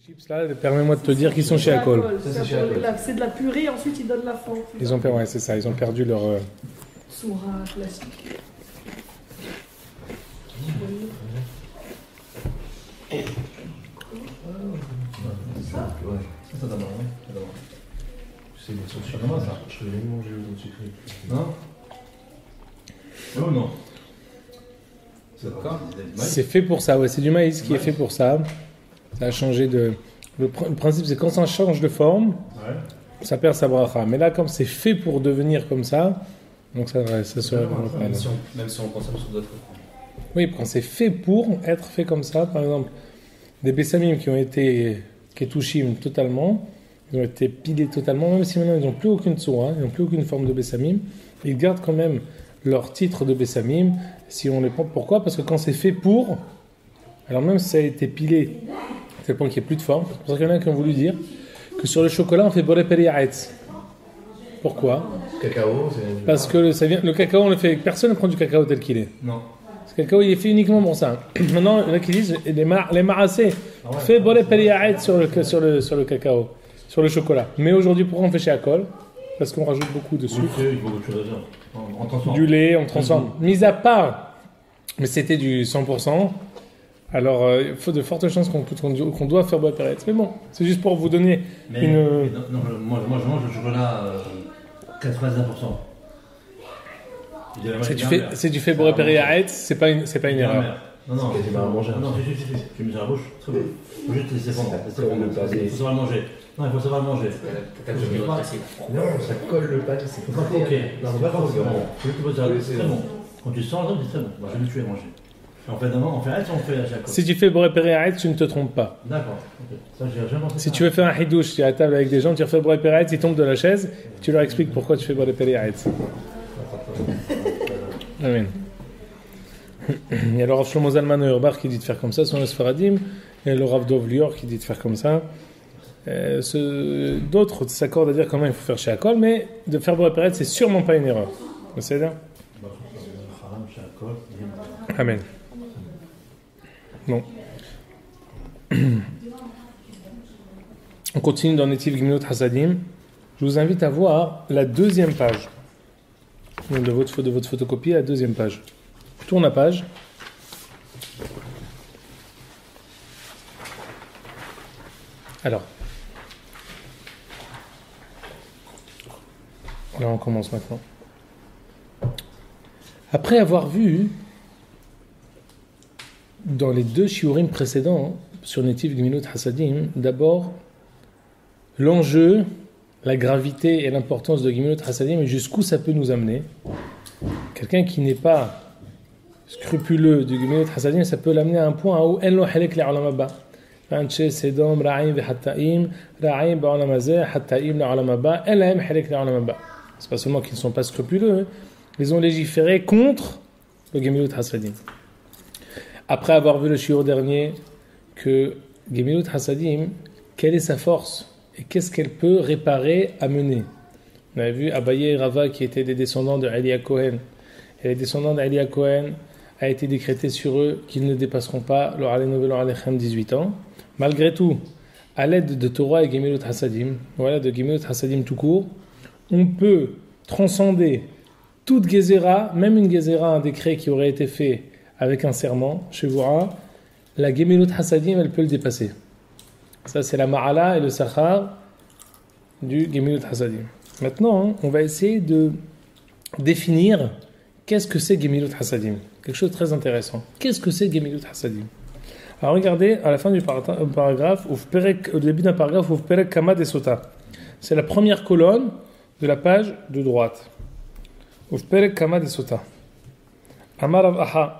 chips là, permets-moi de te dire qu'ils sont chez Akol. C'est de la purée, ensuite ils donnent la fente. Ils ont perdu, ouais, c'est ça, ils ont perdu leur. Soura classique. Ça d'abord, oui. C'est une sauce sucrée, ça. Je vais manger aux autres sucrés. Non? Oh non. C'est d'accord? C'est fait pour ça, ouais, c'est du maïs qui est fait pour ça. Ça a changé de. Le principe, c'est quand ça change de forme, ça perd sa bracha. Mais là, comme c'est fait pour devenir comme ça, donc ça serait. Même si on consomme sur d'autres. Oui, quand c'est fait pour être fait comme ça, par exemple, des bessamim qui ont été ketouchim totalement, ils ont été pilés totalement, même si maintenant ils n'ont plus aucune tsura, ils n'ont plus aucune forme de bessamim, ils gardent quand même leur titre de bessamim, si on les prend. Pourquoi? Parce que quand c'est fait pour, alors même si ça a été pilé, à tel point qu'il n'y ait plus de forme, c'est pour ça qu'il y en a qui ont voulu dire que sur le chocolat on fait boré periaetz. Pourquoi? Cacao, c'est... Parce que le cacao, on le fait, personne ne prend du cacao tel qu'il est. Non. Le cacao, il est fait uniquement pour ça. Maintenant, il y en a qui disent les marassés, fait boré periaetz sur le cacao, sur le chocolat. Mais aujourd'hui, pourquoi on fait chez Akol? Parce qu'on rajoute beaucoup de sucre. Oui, il faut autre chose à dire. Du lait, on transforme. Mis à part, mais c'était du 100%. Alors, il faut de fortes chances qu'on doit faire boré periaetz. Mais bon, c'est juste pour vous donner une. Non, moi, je mange le chocolat 99%. C'est du fait boré periaetz, c'est pas une erreur. Non, c'est pas à manger. Non, si. Tu mets dans la bouche, très bon. Faut juste laisser fondre. Il faut savoir le manger. Non, il faut savoir le manger. Non, ça colle le pâté, c'est faut pas croquer. Non, c'est pas croquer. C'est très bon. Quand tu sens le truc, c'est très bon. Moi, je vais tuer à manger. On fait à chaque fois. Si tu fais boré periaetz, tu ne te trompes pas. D'accord. Ça, j'ai jamais pensé. Si tu veux faire un hidouche, tu es à table avec des gens, tu refais boré periaetz, ils tombent de la chaise, tu leur expliques pourquoi tu fais boré periaetz. Amen. Il y a le Rav Shlomo Zalman Auerbach qui dit de faire comme ça, son Sfaradim, et le Rav Dov Lior qui dit de faire comme ça. D'autres s'accordent à dire comment il faut faire chez Akol, mais de faire boré periaetz, c'est sûrement pas une erreur. C'est ça? Amen. Bon. On continue dans Netiv Gimilot Hasadim. Je vous invite à voir la deuxième page de votre photocopie, la deuxième page. Je tourne la page. Alors. Là, on commence maintenant. Après avoir vu dans les deux shiurim précédents sur Netiv Gmilut Hasadim, d'abord l'enjeu, la gravité et l'importance de Gmilut Hasadim et jusqu'où ça peut nous amener. Quelqu'un qui n'est pas scrupuleux du Gmilut Hasadim, ça peut l'amener à un point où en lo halek li olam haba. Sedom ra'im ve'hattaim ra'im ba'olam hazeh hattaim li olam haba elahem halek li olam haba. C'est pas seulement qu'ils ne sont pas scrupuleux, ils ont légiféré contre le Gmilut Hasadim. Après avoir vu le shiur dernier que Gemilut Hasadim, quelle est sa force et qu'est-ce qu'elle peut réparer, amener. On avait vu Abaye et Rava qui étaient des descendants de Elia Cohen. Et les descendants d'Elia Cohen a été décrété sur eux qu'ils ne dépasseront pas leur Alénovel Alechem 18 ans. Malgré tout, à l'aide de Torah et Gemilut Hasadim, voilà, de Gemilut Hasadim tout court, on peut transcender toute Gezerah, même une Gezerah, un décret qui aurait été fait avec un serment, chez Voura, la Gemilut Hasadim, elle peut le dépasser. Ça, c'est la Ma'ala et le Sachar du Gemilut Hasadim. Maintenant, on va essayer de définir qu'est-ce que c'est Gemilut Hasadim. Quelque chose de très intéressant. Qu'est-ce que c'est Gemilut Hasadim? Alors regardez, à la fin du paragraphe, au début d'un paragraphe, Uf Perek Kama de Sota. C'est la première colonne de la page de droite. Uf Perek Kama de Sota. Amar Rav Aha.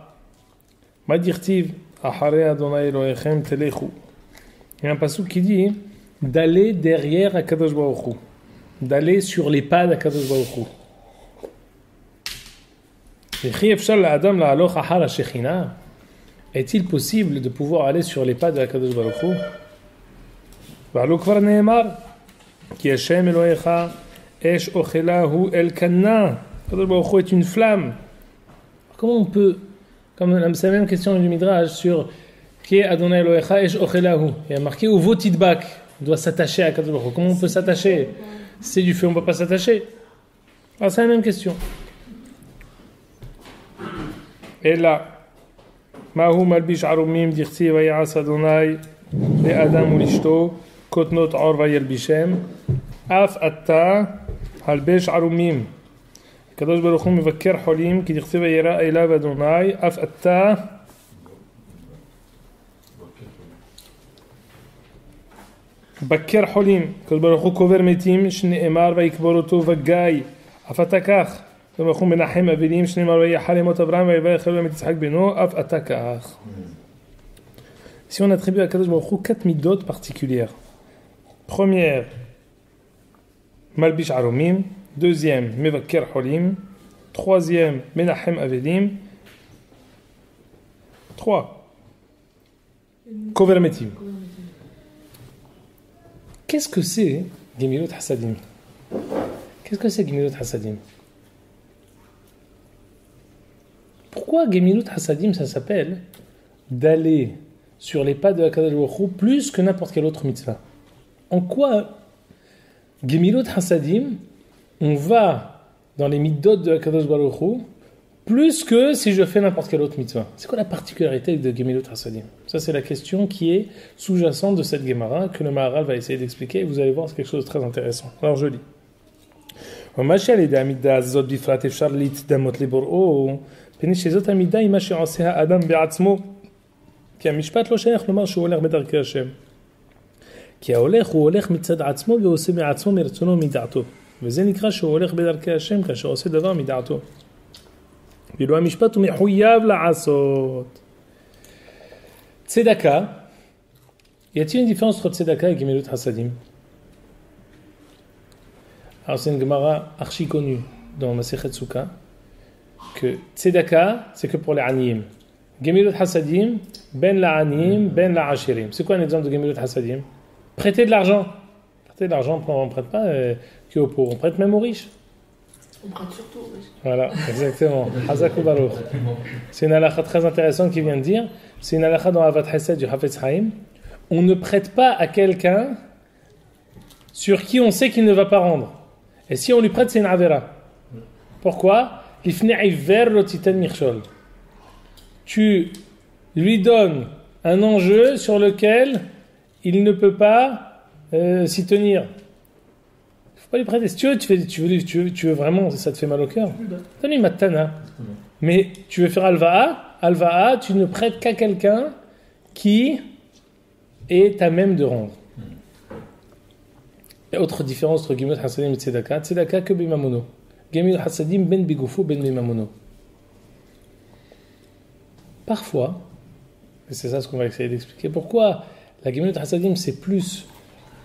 Madirtiv Ahare Adonai Elohechem Telechu. Il y a un passage qui dit d'aller derrière Akadosh Baruch Hu, d'aller sur les pas d'Akadosh Baruch Hu. Est-il possible de pouvoir aller sur les pas de Akadosh Baruch Hu? Va'alo kvar ne'emar ki Hashem Elohecha esh ochelahu el kanna. Akadosh Baruch Hu est une flamme. Comment on peut, comme c'est la même question du Midrash sur qui est Adonai Elohecha Esh Ochelahu. Il y a marqué Uvo Tidbak. On doit s'attacher à Kadosh Baruch Hu. Comment on peut s'attacher? C'est du feu, on ne peut pas s'attacher. Alors c'est la même question. Et là, Mahu Malbish Arumim Dirti Vayas Adonai Le Adam Ulishto Kotnot Or Vayelbishem Af Atta Halbesh Arumim Kadosh Baruch Hu Mevaker Holim Ki Dirti Vayera Elav Adonai Af Atta Bakker Holim, Kadosh Baruch Hu kover metim, shne'emar vayikbor oto vagay, af atakach, Kadosh Baruch Hu menachem avilim, shne'emar vayachal emot Abraham, vayivayachal emot Yitzhak beno, af atakach. Si on attribue à Kadosh Baruch Hu 4 midot particulières. Première, Malbish Arumim. Deuxième, Mevaker Holim. Troisième, Menachem Avedim. 3. Kover metim. Qu'est-ce que c'est Gemilut Hasadim? Qu'est-ce que c'est Gemilut Hasadim? Pourquoi Gemilut Hasadim, ça s'appelle d'aller sur les pas de HaKadosh Baruch Hu plus que n'importe quelle autre mitzvah? En quoi Gemilut Hasadim, on va dans les mitzvot de HaKadosh Baruch Hu plus que si je fais n'importe quelle autre mitzvah? C'est quoi la particularité de Gemilut Hasadim? Ça, c'est la question qui est sous-jacente de cette Gemara que le Maharal va essayer d'expliquer. Et vous allez voir, c'est quelque chose de très intéressant. Alors, je lis. וזה נקרא שהוא הולך בדרכי השם כאשר עושה דבר מדעתו. ואילו המשפט הוא מחויב לעשות. צדקה, y a-t-il une différence entre tzedaka et Gemilut Hasadim? Alors c'est une Gemara archi connue dans Masechet Sukkah que tzedaka c'est que pour les aniyim. Gemilut Hasadim, ben la aniyim, ben la ashirim. C'est quoi un exemple de Gemilut Hasadim? Prêter de l'argent. Prêter de l'argent, on ne prête pas que aux pauvres, on prête même aux riches. On prête surtout aux riches. Voilà, exactement. Hazak ou Baruch. C'est une halakha très intéressante qui vient de dire. C'est une halakha dans Avat Hesed du Hafetz Haïm. On ne prête pas à quelqu'un sur qui on sait qu'il ne va pas rendre. Et si on lui prête, c'est une avera. Pourquoi? Tu lui donnes un enjeu sur lequel il ne peut pas s'y tenir. Il ne faut pas lui prêter. Si tu veux vraiment, ça te fait mal au cœur, donne-lui matana. Mais tu veux faire alva'a, tu ne prêtes qu'à quelqu'un qui est à même de rendre. Et autre différence entre Gemilut Hasadim et Tzedaka. Tzedaka que bimamono. Gemilut Hasadim ben bigufo ben bimamono. Parfois, et c'est ça ce qu'on va essayer d'expliquer, pourquoi la Gemilut Hasadim c'est plus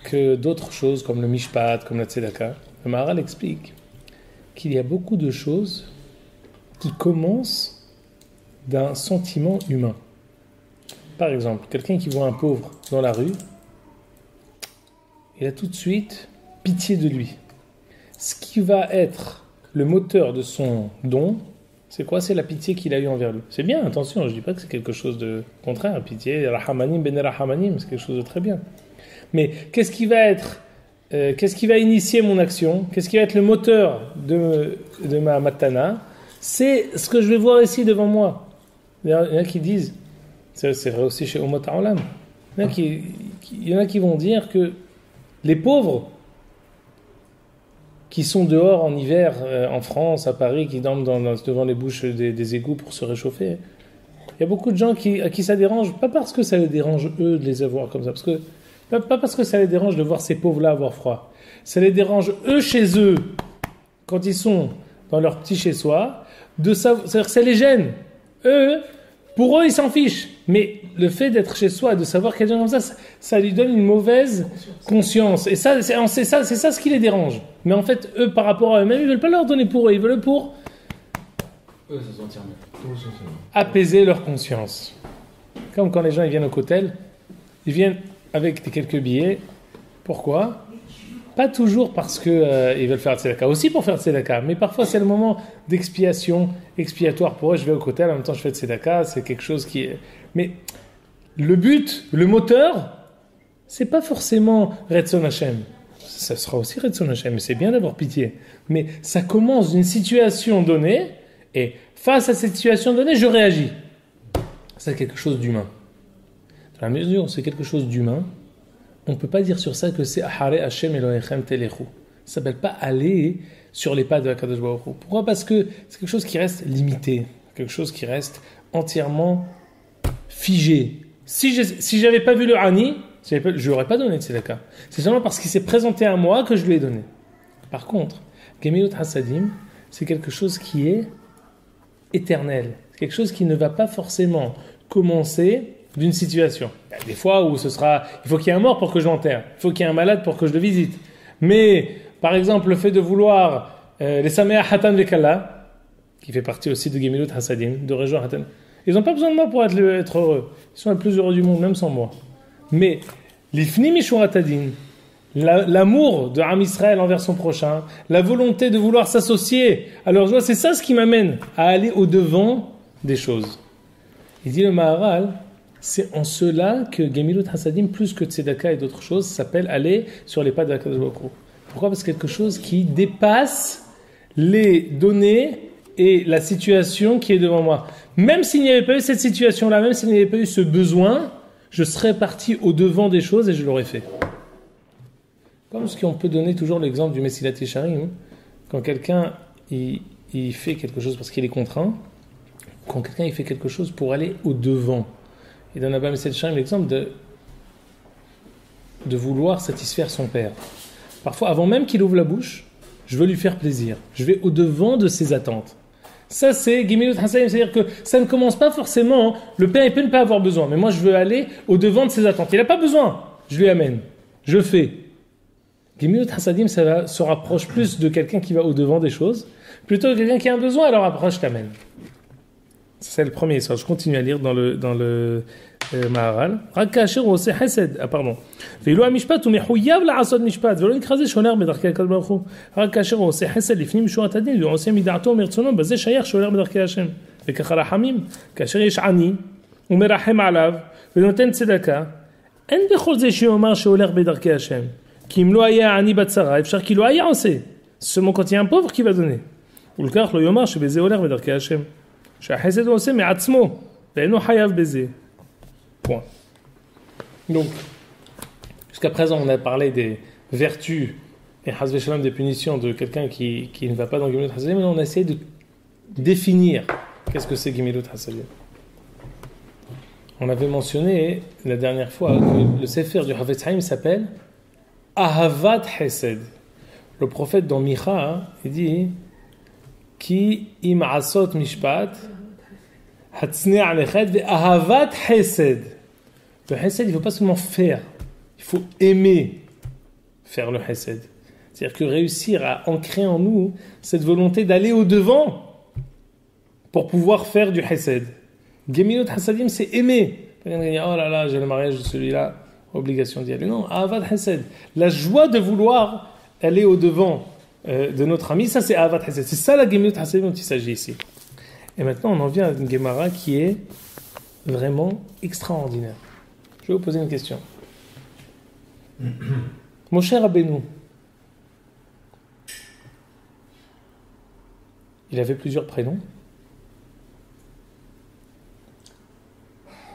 que d'autres choses comme le Mishpat, comme la Tzedaka. Le Maharal explique qu'il y a beaucoup de choses qui commencent d'un sentiment humain. Par exemple, quelqu'un qui voit un pauvre dans la rue, il a tout de suite pitié de lui. Ce qui va être le moteur de son don, c'est quoi? C'est la pitié qu'il a eue envers lui. C'est bien, attention, je ne dis pas que c'est quelque chose de contraire. Pitié, rahamanim ben rahamanim, c'est quelque chose de très bien. Mais qu'est-ce qui va initier mon action? Qu'est-ce qui va être le moteur de ma matana? C'est ce que je vais voir ici devant moi. Il y en a qui disent, c'est vrai aussi chez Umot HaOlam, il y en a qui vont dire que les pauvres qui sont dehors en hiver en France, à Paris, qui dorment devant les bouches des égouts pour se réchauffer, il y a beaucoup de gens à qui ça dérange, pas parce que ça les dérange eux de les avoir comme ça, pas parce que ça les dérange de voir ces pauvres-là avoir froid, ça les dérange eux chez eux, quand ils sont dans leur petit chez-soi, c'est-à-dire que ça les gêne. Pour eux, ils s'en fichent. Mais le fait d'être chez soi et de savoir qu'il y a des gens comme ça lui donne une mauvaise conscience. Et ça, c'est ça ce qui les dérange. Mais en fait, eux, par rapport à eux-mêmes, ils ne veulent pas leur donner pour eux. Ils veulent pour apaiser leur conscience. Comme quand les gens ils viennent au cotel, ils viennent avec quelques billets. Pourquoi? Pas toujours parce qu'ils veulent faire tzedaka, aussi pour faire tzedaka, mais parfois c'est le moment d'expiatoire pour eux. Je vais au cotel, en même temps je fais tzedaka, c'est quelque chose qui est... Mais le but, le moteur, c'est pas forcément Retson Hashem. Ça sera aussi Retson Hashem, mais c'est bien d'avoir pitié. Mais ça commence d'une situation donnée, et face à cette situation donnée, je réagis. C'est quelque chose d'humain. Dans la mesure où c'est quelque chose d'humain, on ne peut pas dire sur ça que c'est Ahare Hashem Elohechem Telechu. Ça ne s'appelle pas aller sur les pas de HaKadosh Baruch Hu. Pourquoi ? Parce que c'est quelque chose qui reste limité, quelque chose qui reste figé. Si je n'avais pas vu le Hani, je ne lui aurais pas donné de tzedaka. C'est seulement parce qu'il s'est présenté à moi que je lui ai donné. Par contre, Gemilut Hasadim, c'est quelque chose qui est éternel. C'est quelque chose qui ne va pas forcément commencer d'une situation. Il y a des fois où il faut qu'il y ait un mort pour que je l'enterre. Il faut qu'il y ait un malade pour que je le visite. Mais, par exemple, le fait de vouloir les Sameach Hatan Vekala, qui fait partie aussi de Gemilut Hasadim, de rejoindre Hatan, ils n'ont pas besoin de moi pour être heureux. Ils sont les plus heureux du monde, même sans moi. Mais, l'Ifni Mishurat Hadin, l'amour de Am Israël envers son prochain, la volonté de vouloir s'associer à leur joie, c'est ça ce qui m'amène à aller au-devant des choses. Il dit le Maharal, c'est en cela que Gemilut Hasadim, plus que Tzedaka et d'autres choses, s'appelle aller sur les pas de HaKadosh Baruch Hu. Pourquoi ? Parce que c'est quelque chose qui dépasse les données et la situation qui est devant moi. Même s'il n'y avait pas eu cette situation-là, même s'il n'y avait pas eu ce besoin, je serais parti au-devant des choses et je l'aurais fait. Comme ce qu'on peut donner toujours l'exemple du Mesilat Yesharim, quand quelqu'un il fait quelque chose parce qu'il est contraint, quand quelqu'un il fait quelque chose pour aller au-devant. Il donne à Abba Mesilat Yesharim l'exemple de vouloir satisfaire son père. Parfois, avant même qu'il ouvre la bouche, je veux lui faire plaisir. Je vais au-devant de ses attentes. Ça, c'est Gemilut Hasadim, c'est-à-dire que ça ne commence pas forcément, le père il peut ne pas avoir besoin, mais moi je veux aller au-devant de ses attentes. Il n'a pas besoin, je lui amène, je fais. Gemilut Hasadim, ça se rapproche plus de quelqu'un qui va au-devant des choses, plutôt que quelqu'un qui a un besoin, alors approche, t'amène. C'est le premier sens. Je continue à lire dans le Maharal. רק כאשר הוא עושה חסד, ואילו המשפט הוא מחויב לעשות משפט, ולא נקרא זה שהולך בדרכי הקדוש ברוך הוא. רק כאשר הוא עושה חסד לפנים משורת הדין, והוא עושה מדעתו ומרצונו, בזה שייך שהולך בדרכי השם. וככה רחמים, כאשר יש עני, הוא מרחם עליו, ונותן צדקה, אין בכל זה שיאמר שהולך בדרכי השם. כי אם לא היה עני בצרה, אפשר כי לא היה עושה. seulement quand il y a un pauvre qui va donner. ולכך לא יאמר שבזה הולך בדרכי השם. שהחסד הוא עושה מעצמו, ואינו חייב בזה. Point. Donc, jusqu'à présent, on a parlé des vertus et Hazve Shalom des punitions de quelqu'un qui ne va pas dans Gemilut Hasadim. Maintenant, on a essayé de définir qu'est-ce que c'est Gemilut Hasadim. On avait mentionné la dernière fois que le Sefer du Havetz Haim s'appelle Ahavat Hesed. Le prophète dans Micha, il dit Ki im asot mishpat hatzne alechet ve ahavat Hesed. Le Hesed, il ne faut pas seulement faire, il faut aimer faire le Hesed. C'est-à-dire que réussir à ancrer en nous cette volonté d'aller au-devant pour pouvoir faire du Hesed. Gemilut Hasadim, c'est aimer. Quelqu'un qui dit, oh là là, j'ai le mariage de celui-là, obligation d'y aller. Non, Ahavat Hesed. La joie de vouloir aller au-devant de notre ami, ça c'est Ahavat Hesed. C'est ça la Gemilut Hasadim dont il s'agit ici. Et maintenant, on en vient à une Gemara qui est vraiment extraordinaire. Je vais vous poser une question. Moshe Rabbeinu, il avait plusieurs prénoms?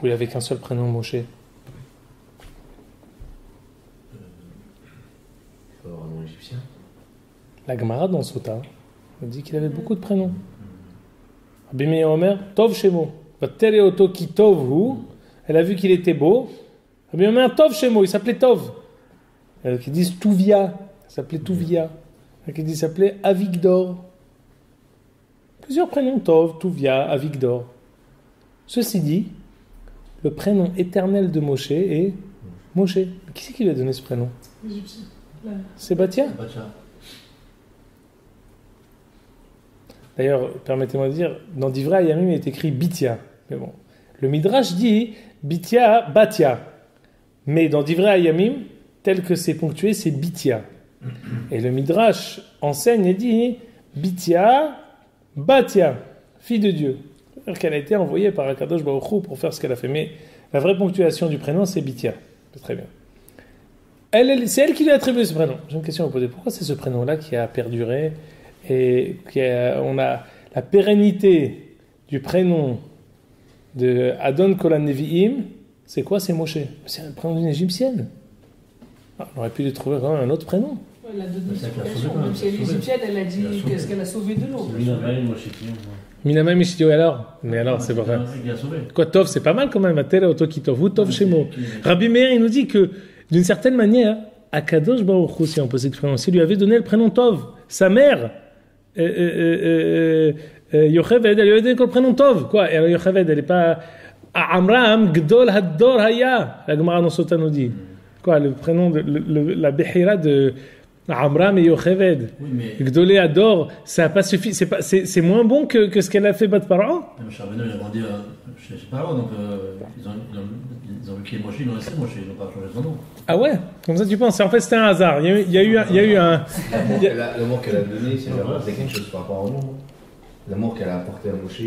Ou il avait qu'un seul prénom, Moshe? Il faut avoir un nom égyptien. La Gemara dans Sota dit qu'il avait beaucoup de prénoms. Rabbi Meir Omer, Tov Shemo, Vatere Oto Ki Tov Hu. Elle a vu qu'il était beau. Rabbi Meir Omer, Tov Shemo, il s'appelait Tov. Qui disent Tuvia, il s'appelait Tuvia. Qui disent, il s'appelait Avigdor. Plusieurs prénoms, Tov, Tuvia, Avigdor. Ceci dit, le prénom éternel de Moshe est Moshe. Qui c'est qui lui a donné ce prénom? Égyptien. C'est Batia. D'ailleurs, permettez-moi de dire, dans Divrei Hayamim, il est écrit Bitia. Mais bon, le Midrash dit Bitia, Batia. Mais dans Divrei Hayamim, tel que c'est ponctué, c'est Bitia. Et le Midrash enseigne et dit Bitia, Batia, fille de Dieu. C'est-à-dire qu'elle a été envoyée par Akadosh Baruch Hu pour faire ce qu'elle a fait. Mais La vraie ponctuation du prénom, c'est Bitia. C'est très bien. C'est elle qui lui a attribué ce prénom. J'ai une question à vous poser. Pourquoi c'est ce prénom-là qui a perduré et on a la pérennité du prénom de Adon Kol HaNevi'im? C'est quoi? C'est Moshe. C'est un prénom d'une égyptienne. On aurait pu lui trouver quand même un autre prénom. Elle a donné une explication. Même si elle est égyptienne, elle a dit qu'est-ce qu'elle a sauvé de l'eau. Minamai Mishitio, alors? Mais alors, c'est pas vrai. Quoi, Tov, c'est pas mal quand même. Atera Oto Kitov, ou Tov Shemo. Rabbi Meir, il nous dit que, d'une certaine manière, Akadosh Baruch Hu, si on peut s'exprimer ainsi, lui avait donné le prénom Tov. Sa mère, Yocheved, elle lui avait donné le prénom Tov. Quoi? Et alors, Yocheved, elle n'est pas. Amram, Gdol Haddor Haya. La Gemara dans Sota nous dit. Quoi, le prénom de la Behira de Amram et Yocheved. Oui, mais. Gdolé Hador, ça n'a pas suffi. C'est moins bon que ce qu'elle a fait Bat Paro. Mais Charbonneau, il a grandi chez Paro, donc ils ont vu qu'il est Moshe, ils l'ont laissé Moshe, ils n'ont pas changé son nom. Ah ouais? Comme ça tu penses? En fait, c'était un hasard. Il y a eu un. L'amour qu'elle a donné, c'est quelque chose par rapport au nom. L'amour qu'elle a apporté à Moshe,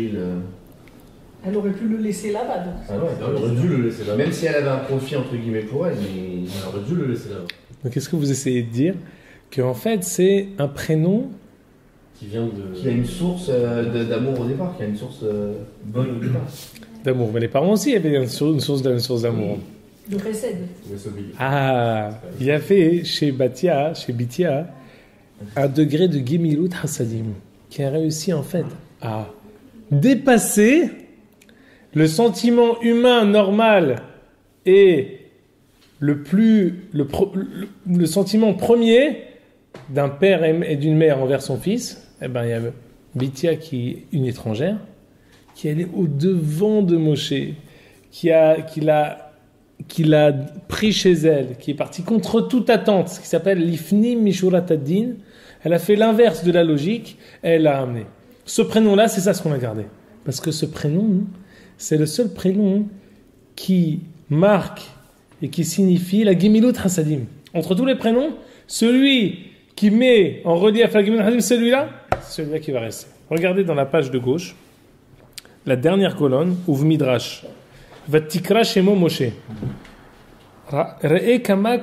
Elle aurait pu le laisser là-bas. Donc. Ah ouais, Elle aurait dû le laisser là-bas. Même si elle avait un profit entre guillemets pour elle, mais. Elle aurait dû le laisser là-bas. Donc, qu'est-ce que vous essayez de dire? Qu'en fait, c'est un prénom Qui vient de. Qui a une source d'amour au départ, qui a une source bonne au départ. d'amour. Mais les parents aussi avaient une source d'amour. De Chesed. Ah, il y avait chez Bitia un degré de Gemilut Hasadim qui a réussi en fait à dépasser le sentiment humain normal et le sentiment premier d'un père et d'une mère envers son fils. Eh ben, il y a Bitia qui est une étrangère, qui est au devant de Moshe, qui l'a pris chez elle, qui est partie contre toute attente, ce qui s'appelle l'ifnim mishurat ad-din. Elle a fait l'inverse de la logique, et elle l'a amené. Ce prénom-là, c'est ça ce qu'on a gardé. Parce que ce prénom, c'est le seul prénom qui marque et qui signifie la Gemilut Hasadim. Entre tous les prénoms, celui qui met en relief la Gemilut Hasadim, celui-là, c'est celui-là qui va rester. Regardez dans la page de gauche, la dernière colonne, Uv Midrash. Vatikra Shemo Moshe. Re'e kama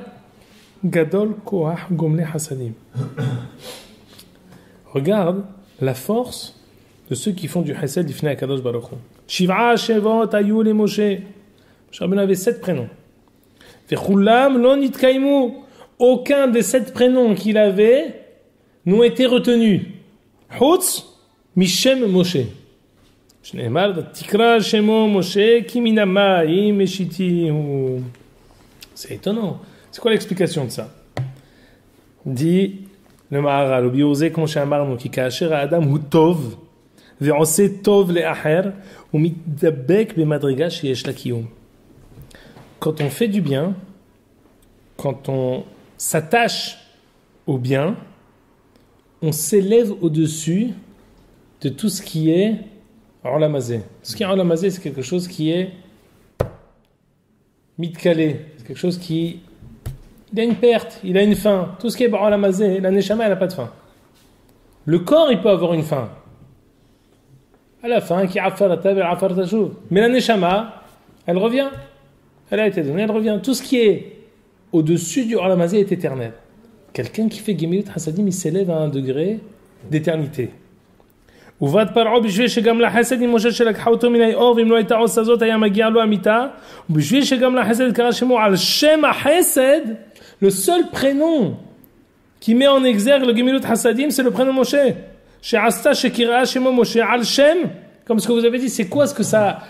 gadol koach gomle hasadim. Regarde la force de ceux qui font du Hesed Ifnei HaKadosh Baruch Hu. Shiv'a Shevot ayu le Moshe. Moshe Rabbeinu avait 7 prénoms. Vechulam lo nitkaimu. Aucun des 7 prénoms qu'il avait n'ont été retenus. Chutz mishem Moshe. שנאמר, תקרא שמו משה כי מן המים משיתיהו. C'est étonnant. C'est quoi l'explication de ça? dit le Maharal, וביאור כמו שאמרנו, כי כאשר האדם הוא טוב, ועושה טוב לאחר, הוא מתדבק במדרגה שיש לה קיום. Quand on fait du bien, quand on s'attache au bien, on s'élève au-dessus de tout ce qui est Olamazé. Ce qui est Olamazé, c'est quelque chose qui est mitkale. C'est quelque chose qui... Il a une perte, il a une fin. Tout ce qui est Olamazé, la Neshama, elle n'a pas de fin. Le corps, il peut avoir une fin. À la fin, qui mais la Neshama, elle revient. Elle a été donnée, elle revient. Tout ce qui est au-dessus du Olamazé est éternel. Quelqu'un qui fait Gemilut Hasadim, il s'élève à un degré d'éternité. ובד פרעה בשביל שגם לחסד עם משה שלקחה אותו מן היאור ואם לא הייתה עושה זאת היה מגיע לו המיתה ובשביל שגם לחסד קרא שמו על שם החסד le seul prénom qui met en exergue le Gemilut Hasadim c'est le prénom Moshe שעשתה שקראה שמו משה על שם comme ce que vous avez dit c'est quoi ce que ça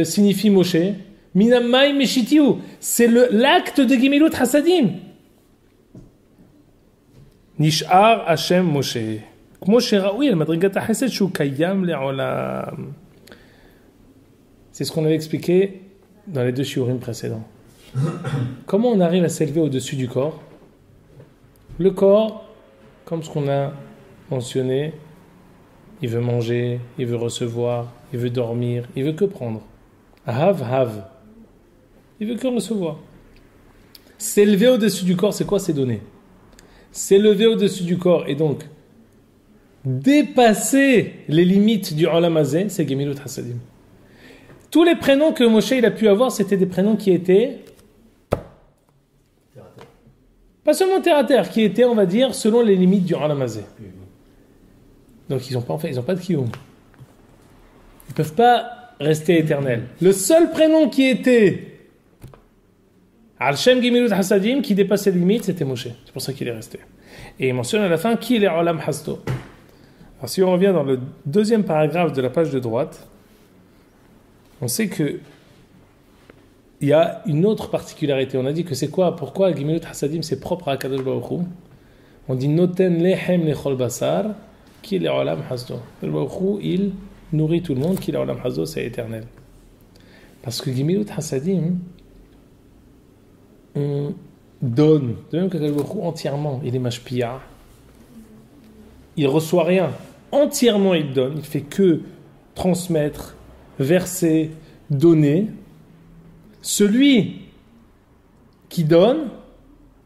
signifie Moshe מן המים משיתיהו c'est l'acte de Gemilut Hasadim נשאר השם משה כמו שראוי על מדרגת החסד שהוא קיים לעולם. C'est ce qu'on avait expliqué dans les 2 shiurim précédents. Comment on arrive à s'élever au-dessus du corps? Le corps, comme ce qu'on a mentionné, il veut manger, il veut recevoir, il veut dormir, il veut que prendre. Hav. Il veut que recevoir. S'élever au-dessus du corps, c'est quoi? C'est donner. S'élever au-dessus du corps et donc dépasser les limites du Olam Hazeh, c'est Gemilut Hasadim. Tous les prénoms que Moshe il a pu avoir, c'était des prénoms qui étaient pas seulement terre à terre, qui étaient, on va dire, selon les limites du Alamazé. Donc ils n'ont pas de kiyum. Ils ne peuvent pas rester éternels. Le seul prénom qui était Al-Shem Gimilut Hasadim, qui dépassait les limites, c'était Moshe. C'est pour ça qu'il est resté. Et il mentionne à la fin qui est les Olam Hasdo. Alors si on revient dans le deuxième paragraphe de la page de droite, on sait que il y a une autre particularité. On a dit que c'est quoi? Pourquoi Gimilut Hasadim c'est propre à Kadosh Baruch Hu? On dit Noten Lehem Lechol Basar, qui est les Olam Hasdo. Kadosh Baruch Hu, il nourrit tout le monde, qui est les Olam Hasdo, c'est éternel. Parce que Gimilut Hasadim, on donne, de même que Kadosh Baruch Hu entièrement, il est mashpia, il reçoit rien, entièrement il donne, il fait que transmettre, verser, donner. Celui qui donne,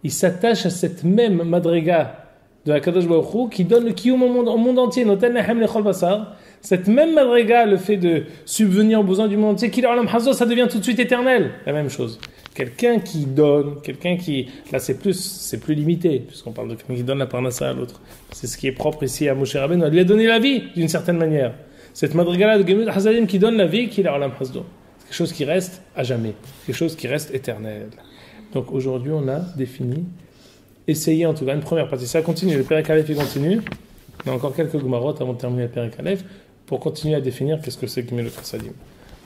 il s'attache à cette même madriga de la Kadosh Baruch Hu qui donne le kiyum au monde entier. Noten lehem lechol basar. Cette même madriga, le fait de subvenir aux besoins du monde entier, qu'il olam hazo, ça devient tout de suite éternel. La même chose. Quelqu'un qui donne, quelqu'un qui, là c'est plus limité, puisqu'on parle de quelqu'un qui donne la parnassa à l'autre. C'est ce qui est propre ici à Moshe Rabbeinu. Il lui a donné la vie d'une certaine manière. Cette madriga-là de Gemilut Hasadim qui donne la vie, qu'il olam hazo. Quelque chose qui reste à jamais, quelque chose qui reste éternel. Donc aujourd'hui, on a défini, essayé en tout cas une première partie. Ça continue, le Perek Aleph il continue. On a encore quelques Gumarot avant de terminer le Perek Aleph pour continuer à définir qu'est-ce que c'est Gemilut Hasadim.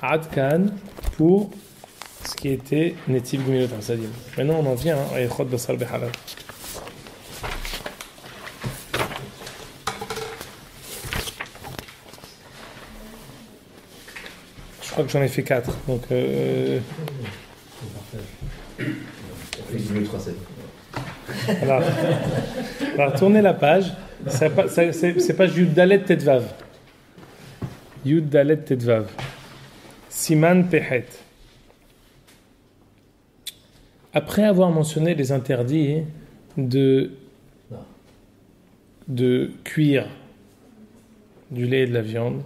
Ad Kan pour ce qui était Netiv Gemilut Hasadim. Maintenant, on en vient à Echot Basar Behalav. Je crois que j'en ai fait 4. Donc, alors, tournez la page. C'est page Yud Dalet Tetvav. Yud Dalet Tetvav. Siman Pehet. Après avoir mentionné les interdits de cuire du lait et de la viande,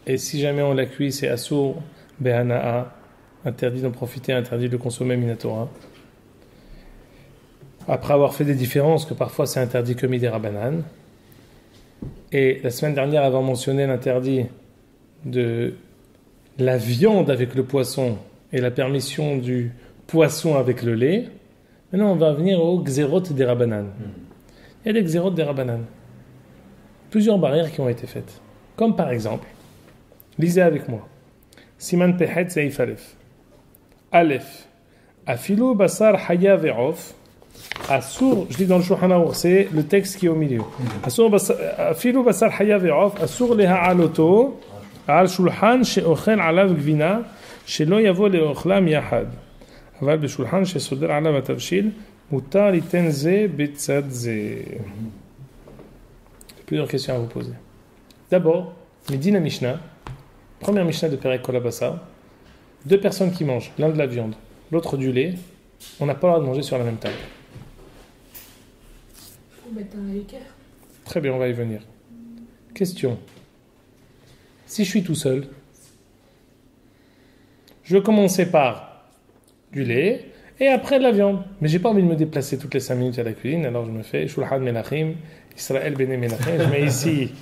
et si jamais on la cuit, c'est Asur Behana'a, interdit d'en profiter, interdit de consommer Minatora. Après avoir fait des différences, que parfois c'est interdit que Midera Banane. Et la semaine dernière, avant mentionné l'interdit de la viande avec le poisson et la permission du poisson avec le lait, maintenant on va venir au Xerot des Rabanan. Il y a des Xerot des Rabanan. Plusieurs barrières qui ont été faites. Comme par exemple, lisez avec moi. Siman Pehet Seif Aleph. Aleph. Afilu Basar Haya Ve'of. Asur, je lis dans le Shulchan Aruch, c'est le texte qui est au milieu. Afilu Basar Haya Ve'of. Asur Leha'aloto. Al Shulchan She'ochel Alav Gvina. Shelo Yavo Le'ochlam Yahad. Aval B'Shulchan She'soder Alav Atavshil. Mutar Liten Ze Betzad Ze. Plusieurs questions à vous poser. D'abord, Medina Mishnah. Première Mishnah de Perek Kolabassa, 2 personnes qui mangent, l'un de la viande, l'autre du lait, on n'a pas le droit de manger sur la même table. Il faut mettre un équerre. Très bien, on va y venir. Question. Si je suis tout seul, je vais commencer par du lait et après de la viande. Mais j'ai pas envie de me déplacer toutes les 5 minutes à la cuisine, alors je me fais Shulchan Menachim, Israël Bene Menachim, je mets ici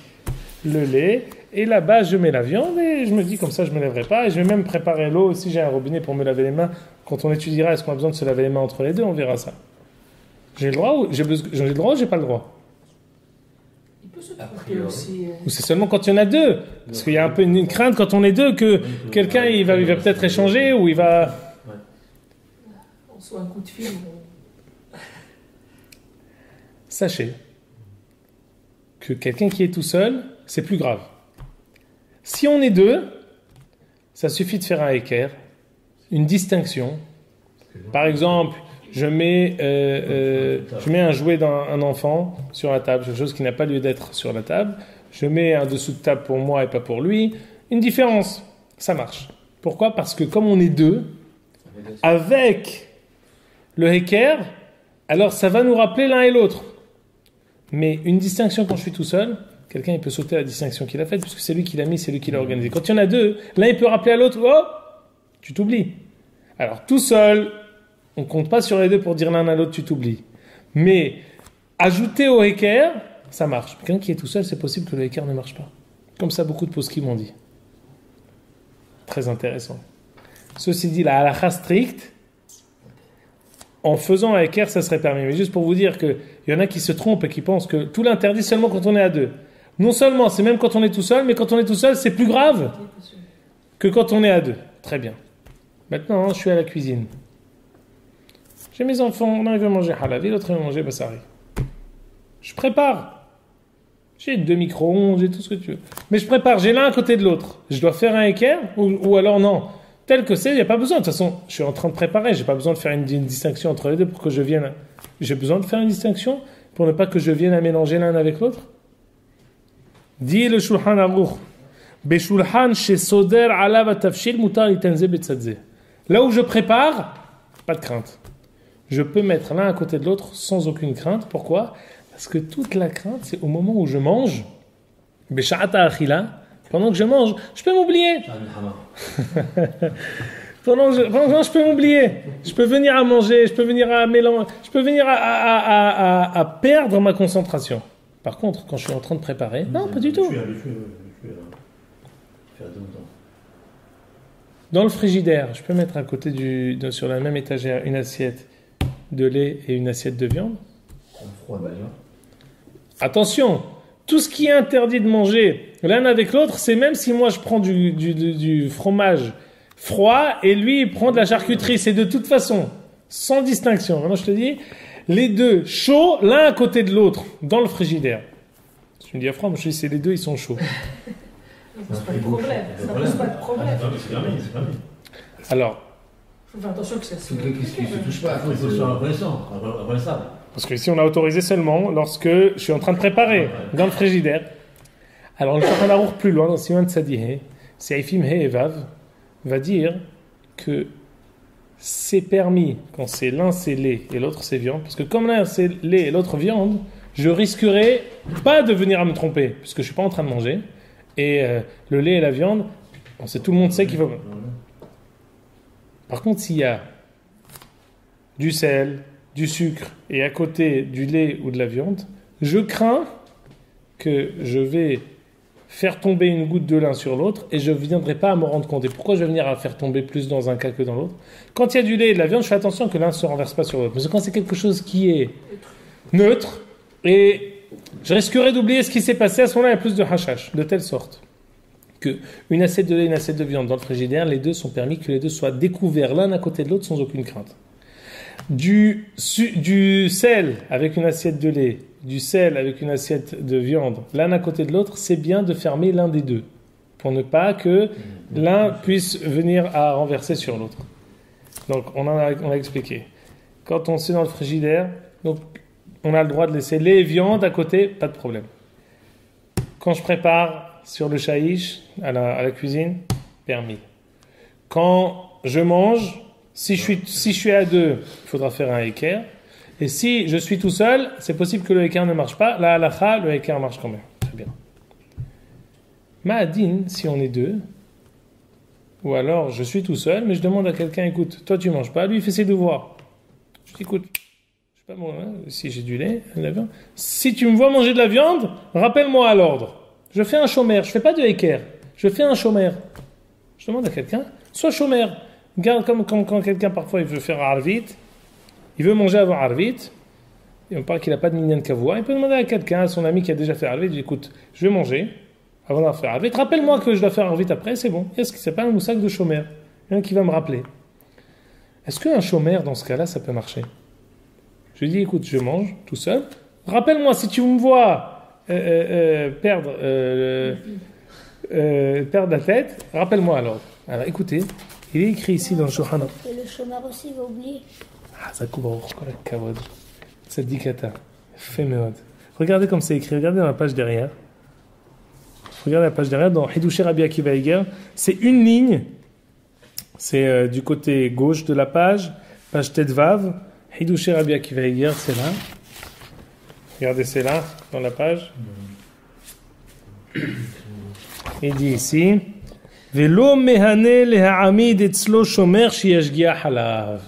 le lait. Et là-bas, je mets la viande et je me dis comme ça, je ne me lèverai pas. Et je vais même préparer l'eau. Si j'ai un robinet pour me laver les mains, quand on étudiera est-ce qu'on a besoin de se laver les mains entre les deux, on verra ça. J'ai le droit ou j'ai le droit ou j'ai pas le droit? Il peut se préparer aussi. Ou c'est seulement quand il y en a 2? Parce qu'il y a un peu une crainte quand on est 2 que quelqu'un il va peut-être échanger ou il va. On soit un coup de fil. Sachez que quelqu'un qui est tout seul, c'est plus grave. Si on est 2, ça suffit de faire un équerre, une distinction. Par exemple, je mets un jouet d'un enfant sur la table, quelque chose qui n'a pas lieu d'être sur la table. Je mets un dessous de table pour moi et pas pour lui. Une différence, ça marche. Pourquoi? Parce que comme on est 2, avec le équerre, alors ça va nous rappeler l'un et l'autre. Mais une distinction quand je suis tout seul, quelqu'un il peut sauter la distinction qu'il a faite, puisque c'est lui qui l'a mis, c'est lui qui l'a organisé. Quand il y en a deux, l'un il peut rappeler à l'autre, oh, tu t'oublies. Alors tout seul, on compte pas sur les deux pour dire l'un à l'autre, tu t'oublies. Mais ajouter au équerre, ça marche. Quelqu'un qui est tout seul, c'est possible que le équerre ne marche pas. Comme ça, beaucoup de poskim m'ont dit. Très intéressant. Ceci dit, la halakha stricte, en faisant un équerre, ça serait permis. Mais juste pour vous dire qu'il y en a qui se trompent et qui pensent que tout l'interdit seulement quand on est à deux. Non seulement, c'est même quand on est tout seul, mais quand on est tout seul, c'est plus grave que quand on est à deux. Très bien. Maintenant, je suis à la cuisine. J'ai mes enfants, on arrive à manger halavi, l'autre va manger bassari. Je prépare. J'ai 2 micro-ondes, j'ai tout ce que tu veux. Mais je prépare, j'ai l'un à côté de l'autre. Je dois faire un équerre ou alors non. Tel que c'est, il n'y a pas besoin. De toute façon, je suis en train de préparer. Je n'ai pas besoin de faire une distinction entre les deux pour que je vienne. J'ai besoin de faire une distinction pour ne pas que je vienne à mélanger l'un avec l'autre. Dit le Shulchan Aruch. Beshulchan shesoder alav atafshil mutar itenze betzadze. Là où je prépare, pas de crainte. Je peux mettre l'un à côté de l'autre sans aucune crainte. Pourquoi ? Parce que toute la crainte, c'est au moment où je mange. Besha'ata achila. Pendant que je mange, je peux m'oublier. Pendant que je peux m'oublier. Je peux venir à manger, je peux venir à mélanger, je peux venir à perdre ma concentration. Par contre, quand je suis en train de préparer, non, pas du tout. Dans le frigidaire, je peux mettre à côté sur la même étagère une assiette de lait et une assiette de viande. Attention, tout ce qui est interdit de manger l'un avec l'autre, c'est même si moi je prends du fromage froid et lui il prend de la charcuterie, c'est de toute façon, sans distinction. Vraiment, je te dis, les deux chauds, l'un à côté de l'autre, dans le frigidaire. Tu me dis à froid, moi je dis c'est les deux, ils sont chauds. Ça pose pas de problème. Ça pose pas de problème. C'est permis. Alors, faut faire attention que ça se touche pas. Il faut se faire reconnaissable. Parce que ici on a autorisé seulement lorsque je suis en train de préparer dans le frigidaire. Alors le Shulchan Aruch plus loin dans Siman Tzadihé, Seifim He Evav, va dire que c'est permis quand c'est l'un c'est lait et l'autre c'est viande, parce que comme l'un c'est lait et l'autre viande, je risquerais pas de venir à me tromper, puisque je suis pas en train de manger, et le lait et la viande, tout le monde sait qu'il faut. Par contre, s'il y a du sel, du sucre et à côté du lait ou de la viande, je crains que je vais faire tomber une goutte de l'un sur l'autre et je ne viendrai pas à me rendre compte. Et pourquoi je vais venir à faire tomber plus dans un cas que dans l'autre ? Quand il y a du lait et de la viande, je fais attention que l'un ne se renverse pas sur l'autre. Mais quand c'est quelque chose qui est neutre, et je risquerais d'oublier ce qui s'est passé, à ce moment-là, il y a plus de hashash, de telle sorte que une assiette de lait et une assiette de viande dans le frigidaire, les deux sont permis que les deux soient découverts l'un à côté de l'autre sans aucune crainte. Du sel avec une assiette de lait, du sel avec une assiette de viande, l'un à côté de l'autre, c'est bien de fermer l'un des deux, pour ne pas que l'un puisse venir à renverser sur l'autre. Donc on a expliqué. Quand on c'est dans le frigidaire, donc on a le droit de laisser lait et viande à côté, pas de problème. Quand je prépare sur le shaïch, à la cuisine, permis. Quand je mange, si je suis à deux, il faudra faire un équerre. Et si je suis tout seul, c'est possible que le équerre ne marche pas. La halakha, le équerre marche quand même. Très bien. Ma'adin, si on est deux, ou alors je suis tout seul, mais je demande à quelqu'un, écoute, toi tu manges pas, lui il fait ses devoirs. Je dis, écoute, je sais pas moi, si j'ai du lait, de la viande. Si tu me vois manger de la viande, rappelle-moi à l'ordre. Je fais un chômeur, je fais pas de équerre, je fais un chômeur. Je demande à quelqu'un, sois chômeur. Regarde comme quand quelqu'un parfois il veut faire arvit, il veut manger avant arvit, et on parle qu'il n'a pas de minyan kavua, il peut demander à quelqu'un, à son ami qui a déjà fait arvit, il dit écoute, je vais manger avant de faire arvit, rappelle-moi que je dois faire arvit après, c'est bon. Est-ce que c'est pas un moussac de chômeur? Il y en a qui va me rappeler. Est-ce qu'un chômeur dans ce cas-là ça peut marcher? Je lui dis écoute, je mange tout seul, rappelle-moi si tu me vois perdre la tête, rappelle-moi alors. Alors écoutez, il est écrit ici dans le Shulchan Aruch. Et le chômeur aussi va oublier. Ça coupe encore la kavod. Cette dikata. Fait méod. Regardez comme c'est écrit, regardez dans la page derrière. Regardez la page derrière, dans Hidushé Rabbi Akiva Eiger. C'est une ligne, c'est du côté gauche de la page Tetvav. Hidushé Rabbi Akiva Eiger, c'est là. Regardez, c'est là, dans la page. Il dit ici, Velo mehane leha'amid etzlo shomer sheyashgiach alav.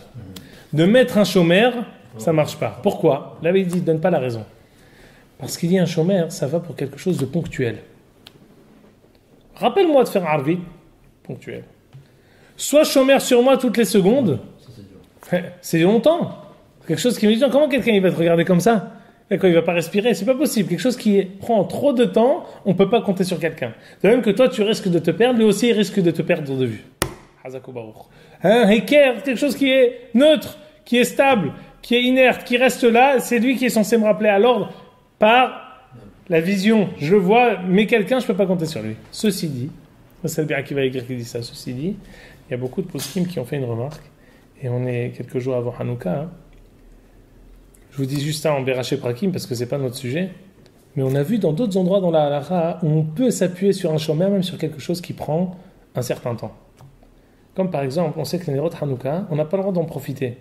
De mettre un shomer, ça marche pas. Pourquoi? Là, il dit, donne pas la raison. Parce qu'il dit un shomer, ça va pour quelque chose de ponctuel. Rappelle-moi de faire un arvit ponctuel. Soit shomer sur moi toutes les secondes, c'est longtemps. Quelque chose qui me dit, comment quelqu'un il va te regarder comme ça? Et quand il va pas respirer, c'est pas possible. Quelque chose qui prend trop de temps, on peut pas compter sur quelqu'un. De même que toi, tu risques de te perdre, lui aussi il risque de te perdre de vue. Un Heker, quelque chose qui est neutre, qui est stable, qui est inerte, qui reste là, c'est lui qui est censé me rappeler à l'ordre par la vision. Je le vois, mais quelqu'un, je peux pas compter sur lui. Ceci dit, c'est le bien qui va écrire qui dit ça. Ceci dit, il y a beaucoup de poskim qui ont fait une remarque, et on est quelques jours avant Hanouka, hein. Je vous dis juste ça en Beraché Prakim parce que c'est pas notre sujet. Mais on a vu dans d'autres endroits dans la halakha où on peut s'appuyer sur un shomer, même sur quelque chose qui prend un certain temps. Comme par exemple, on sait que les Nerot Hanouka, on n'a pas le droit d'en profiter.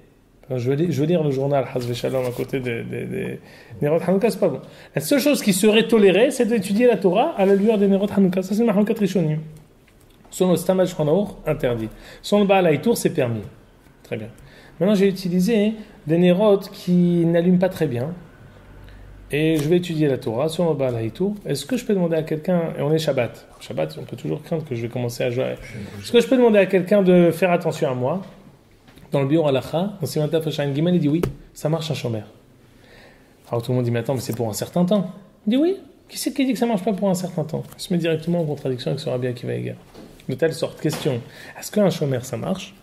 Je veux lire le journal Hazve Shalom à côté des Nerot Hanouka, c'est pas bon. La seule chose qui serait tolérée, c'est d'étudier la Torah à la lueur des Nerot Hanouka. Ça, c'est le Hanouka Rishonim. Sur le Stamaj Shchanaour, interdit. Sur le Baal Haïtour, c'est permis. Très bien. Maintenant, j'ai utilisé des nérotes qui n'allument pas très bien. Et je vais étudier la Torah sur le Baal Haïtour. Est-ce que je peux demander à quelqu'un, et on est Shabbat. Shabbat, on peut toujours craindre que je vais commencer à jouer. Est-ce que je peux demander à quelqu'un de faire attention à moi? Dans le Biur Halacha, dans Simanta Fashain Gimel, il dit oui, ça marche un shomer. Alors tout le monde dit, mais attends, mais c'est pour un certain temps. Il dit oui, qui c'est qui dit que ça marche pas pour un certain temps? Il se met directement en contradiction avec son Rabbi Akiva Eger. De telle sorte, question, est-ce qu'un shomer ça marche?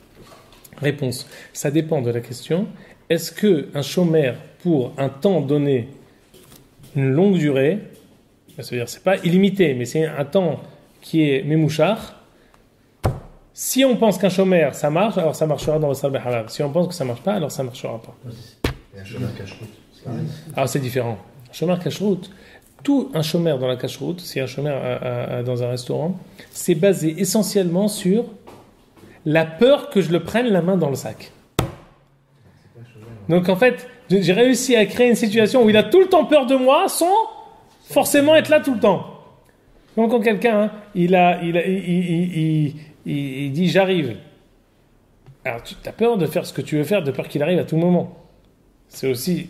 Réponse, ça dépend de la question. Est-ce qu'un shomer, pour un temps donné, une longue durée, c'est-à-dire c'est pas illimité, mais c'est un temps qui est mémouchar, si on pense qu'un shomer ça marche, alors ça marchera dans le Sarbeh Halav. Si on pense que ça marche pas, alors ça marchera pas. Et un shomer cache-route, c'est pareil. Alors c'est différent. Un shomer cache-route, tout un shomer dans la cache-route, si un shomer dans un restaurant, c'est basé essentiellement sur la peur que je le prenne la main dans le sac. Donc en fait, j'ai réussi à créer une situation où il a tout le temps peur de moi sans forcément être là tout le temps. Donc quand quelqu'un, il dit j'arrive. Alors tu as peur de faire ce que tu veux faire, de peur qu'il arrive à tout moment. C'est aussi,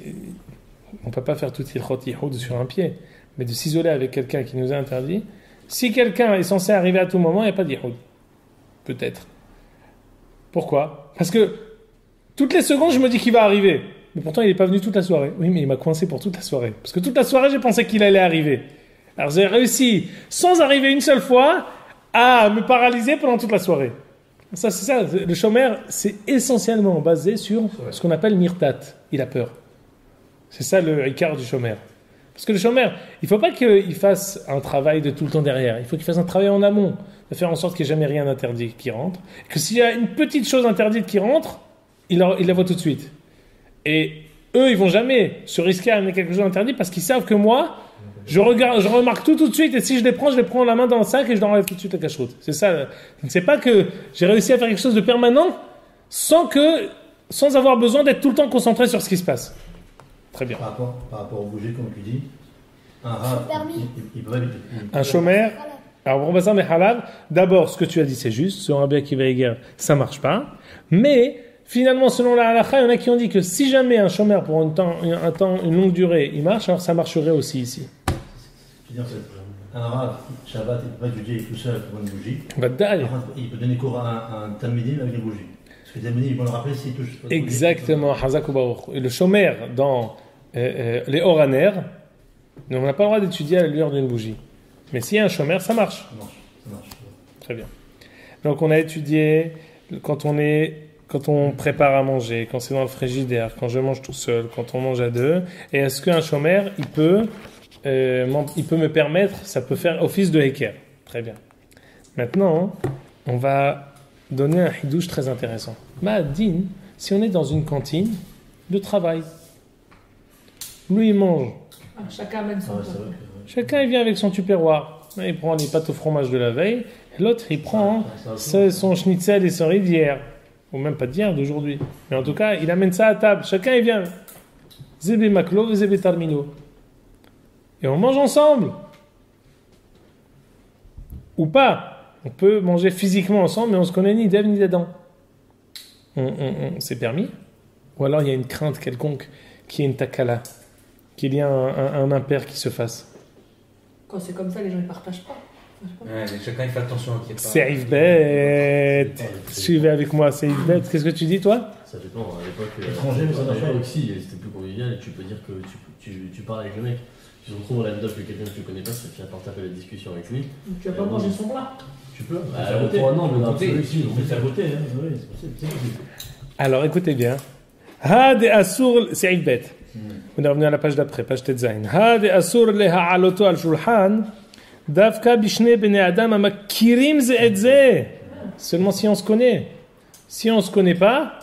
on ne peut pas faire tout ilchot yihoud sur un pied, mais de s'isoler avec quelqu'un qui nous a interdit. Si quelqu'un est censé arriver à tout moment, il n'y a pas d'yihoud. Peut-être. Pourquoi? Parce que toutes les secondes, je me dis qu'il va arriver. Mais pourtant, il n'est pas venu toute la soirée. Oui, mais il m'a coincé pour toute la soirée. Parce que toute la soirée, j'ai pensé qu'il allait arriver. Alors, j'ai réussi, sans arriver une seule fois, à me paralyser pendant toute la soirée. Ça, c'est ça. Le shomer, c'est essentiellement basé sur ce qu'on appelle mirtat. Il a peur. C'est ça le ikar du shomer. Parce que le shomer, il ne faut pas qu'il fasse un travail de tout le temps derrière. Il faut qu'il fasse un travail en amont. De faire en sorte qu'il n'y ait jamais rien d'interdit qui rentre. Que s'il y a une petite chose interdite qui rentre, il la voit tout de suite. Et eux, ils vont jamais se risquer à amener quelque chose d'interdit parce qu'ils savent que moi, je remarque tout de suite et si je les prends la main dans le sac et je leur enlève tout de suite la cache-route. C'est ça. C'est pas que j'ai réussi à faire quelque chose de permanent sans avoir besoin d'être tout le temps concentré sur ce qui se passe. Très bien. Par rapport au bouger, comme tu dis, un rab, il peut éviter. Un shomer. Alors, on va ça, mais halal. D'abord, ce que tu as dit, c'est juste. Selon Rabbi Akiva Eger, ça marche pas. Mais, finalement, selon la halakha, il y en a qui ont dit que si jamais un shomer pour un temps, une longue durée, il marche, alors ça marcherait aussi ici. Je veux dire, un rab, Shabbat, il ne peut pas étudier tout seul pour une bougie. Il peut donner cours à un talmidim avec une bougie. Parce que les talmidim, ils vont le rappeler s'il touche. Exactement. Et le shomer dans les oraner, on n'a pas le droit d'étudier à la lueur d'une bougie. Mais s'il y a un shomer, ça marche. Ça marche. Très bien. Donc on a étudié quand on prépare à manger, quand c'est dans le frigidaire, quand je mange tout seul, quand on mange à deux. Et est-ce qu'un shomer, il peut me permettre, ça peut faire office de heker. Très bien. Maintenant, on va donner un hidouche très intéressant. Ma'adin, si on est dans une cantine de travail, lui il mange. Chacun amène son plat. Chacun il vient avec son tupperware. Il prend les pâtes au fromage de la veille. Et l'autre il prend son schnitzel et son riz d'hier. Ou même pas d'hier, d'aujourd'hui. Mais en tout cas, il amène ça à table. Chacun il vient. Zébé maklo, zébé tarmino. Et on mange ensemble. ou pas. On peut manger physiquement ensemble, mais on se connaît ni d'Ève ni d'Adam. C'est permis. Ou alors il y a une crainte quelconque, qu'il y ait une takala, qu'il y ait un impair qui se fasse. Quand c'est comme ça, les gens ne partagent pas. Ouais, chacun il fait attention qu'il n'y ait pas. C'est Yves-Bet. Suivez avec moi, c'est Yves-Bet. Qu'est-ce que tu dis, toi? Ça dépend. À l'époque, Étranger, mais ça marche pas. aussi, c'était plus convivial et tu peux dire que tu parles avec le mec. Tu te retrouves au lendemain que quelqu'un que tu connais pas, ça fait taper la discussion avec lui. Tu vas pas manger son plat. Tu peux. Pour un an, mais on peut faire voter. Oui, c'est possible. Alors écoutez bien. Had asur, c'est Yves-Bet. On est revenu à la page d'après, page Tetzain. Had asur leha aloto al shulchan. Davka bishne bene adam amakirim ze et ze. Seulement si on se connaît. Si on se connaît pas,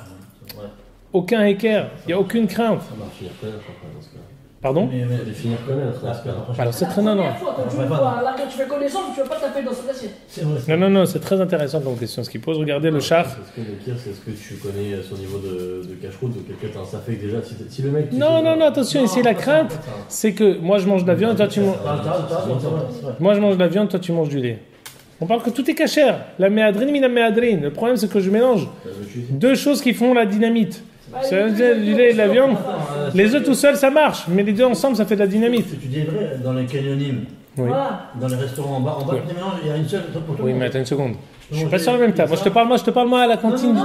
aucun équerre, il n'y a aucune crainte. Ça marche, finir connaître après dans ce cas. Pardon? Mais finir connaître dans ce cas. Alors c'est très non. La première fois, quand tu le vois, là, quand tu fais connaissance, tu vas pas taper dans son assiette. Non, c'est très intéressant comme question ce qu'il pose. Regardez le char. Est-ce que le pire, c'est ce que tu connais son niveau de cache-route de quelqu'un ça fait que déjà si le mec. Non, attention, ici la crainte, c'est que moi je mange de la viande, toi tu manges. Moi je mange de la viande, toi tu manges du lait. On parle que tout est cachère. La méadrine, mina méadrine. Le problème c'est que je mélange deux choses qui font la dynamite. C'est du lait et de la viande. Les œufs tout seuls ça marche, mais les deux ensemble ça fait de la dynamite. Tu dis vrai, dans les canyonymes, Oui. dans les restaurants en bas, Oui. il y a une seule pour tout le Oui, monde. mais attends une seconde. Je suis pas sur la même table. Moi je te parle moi à la cantine. Non.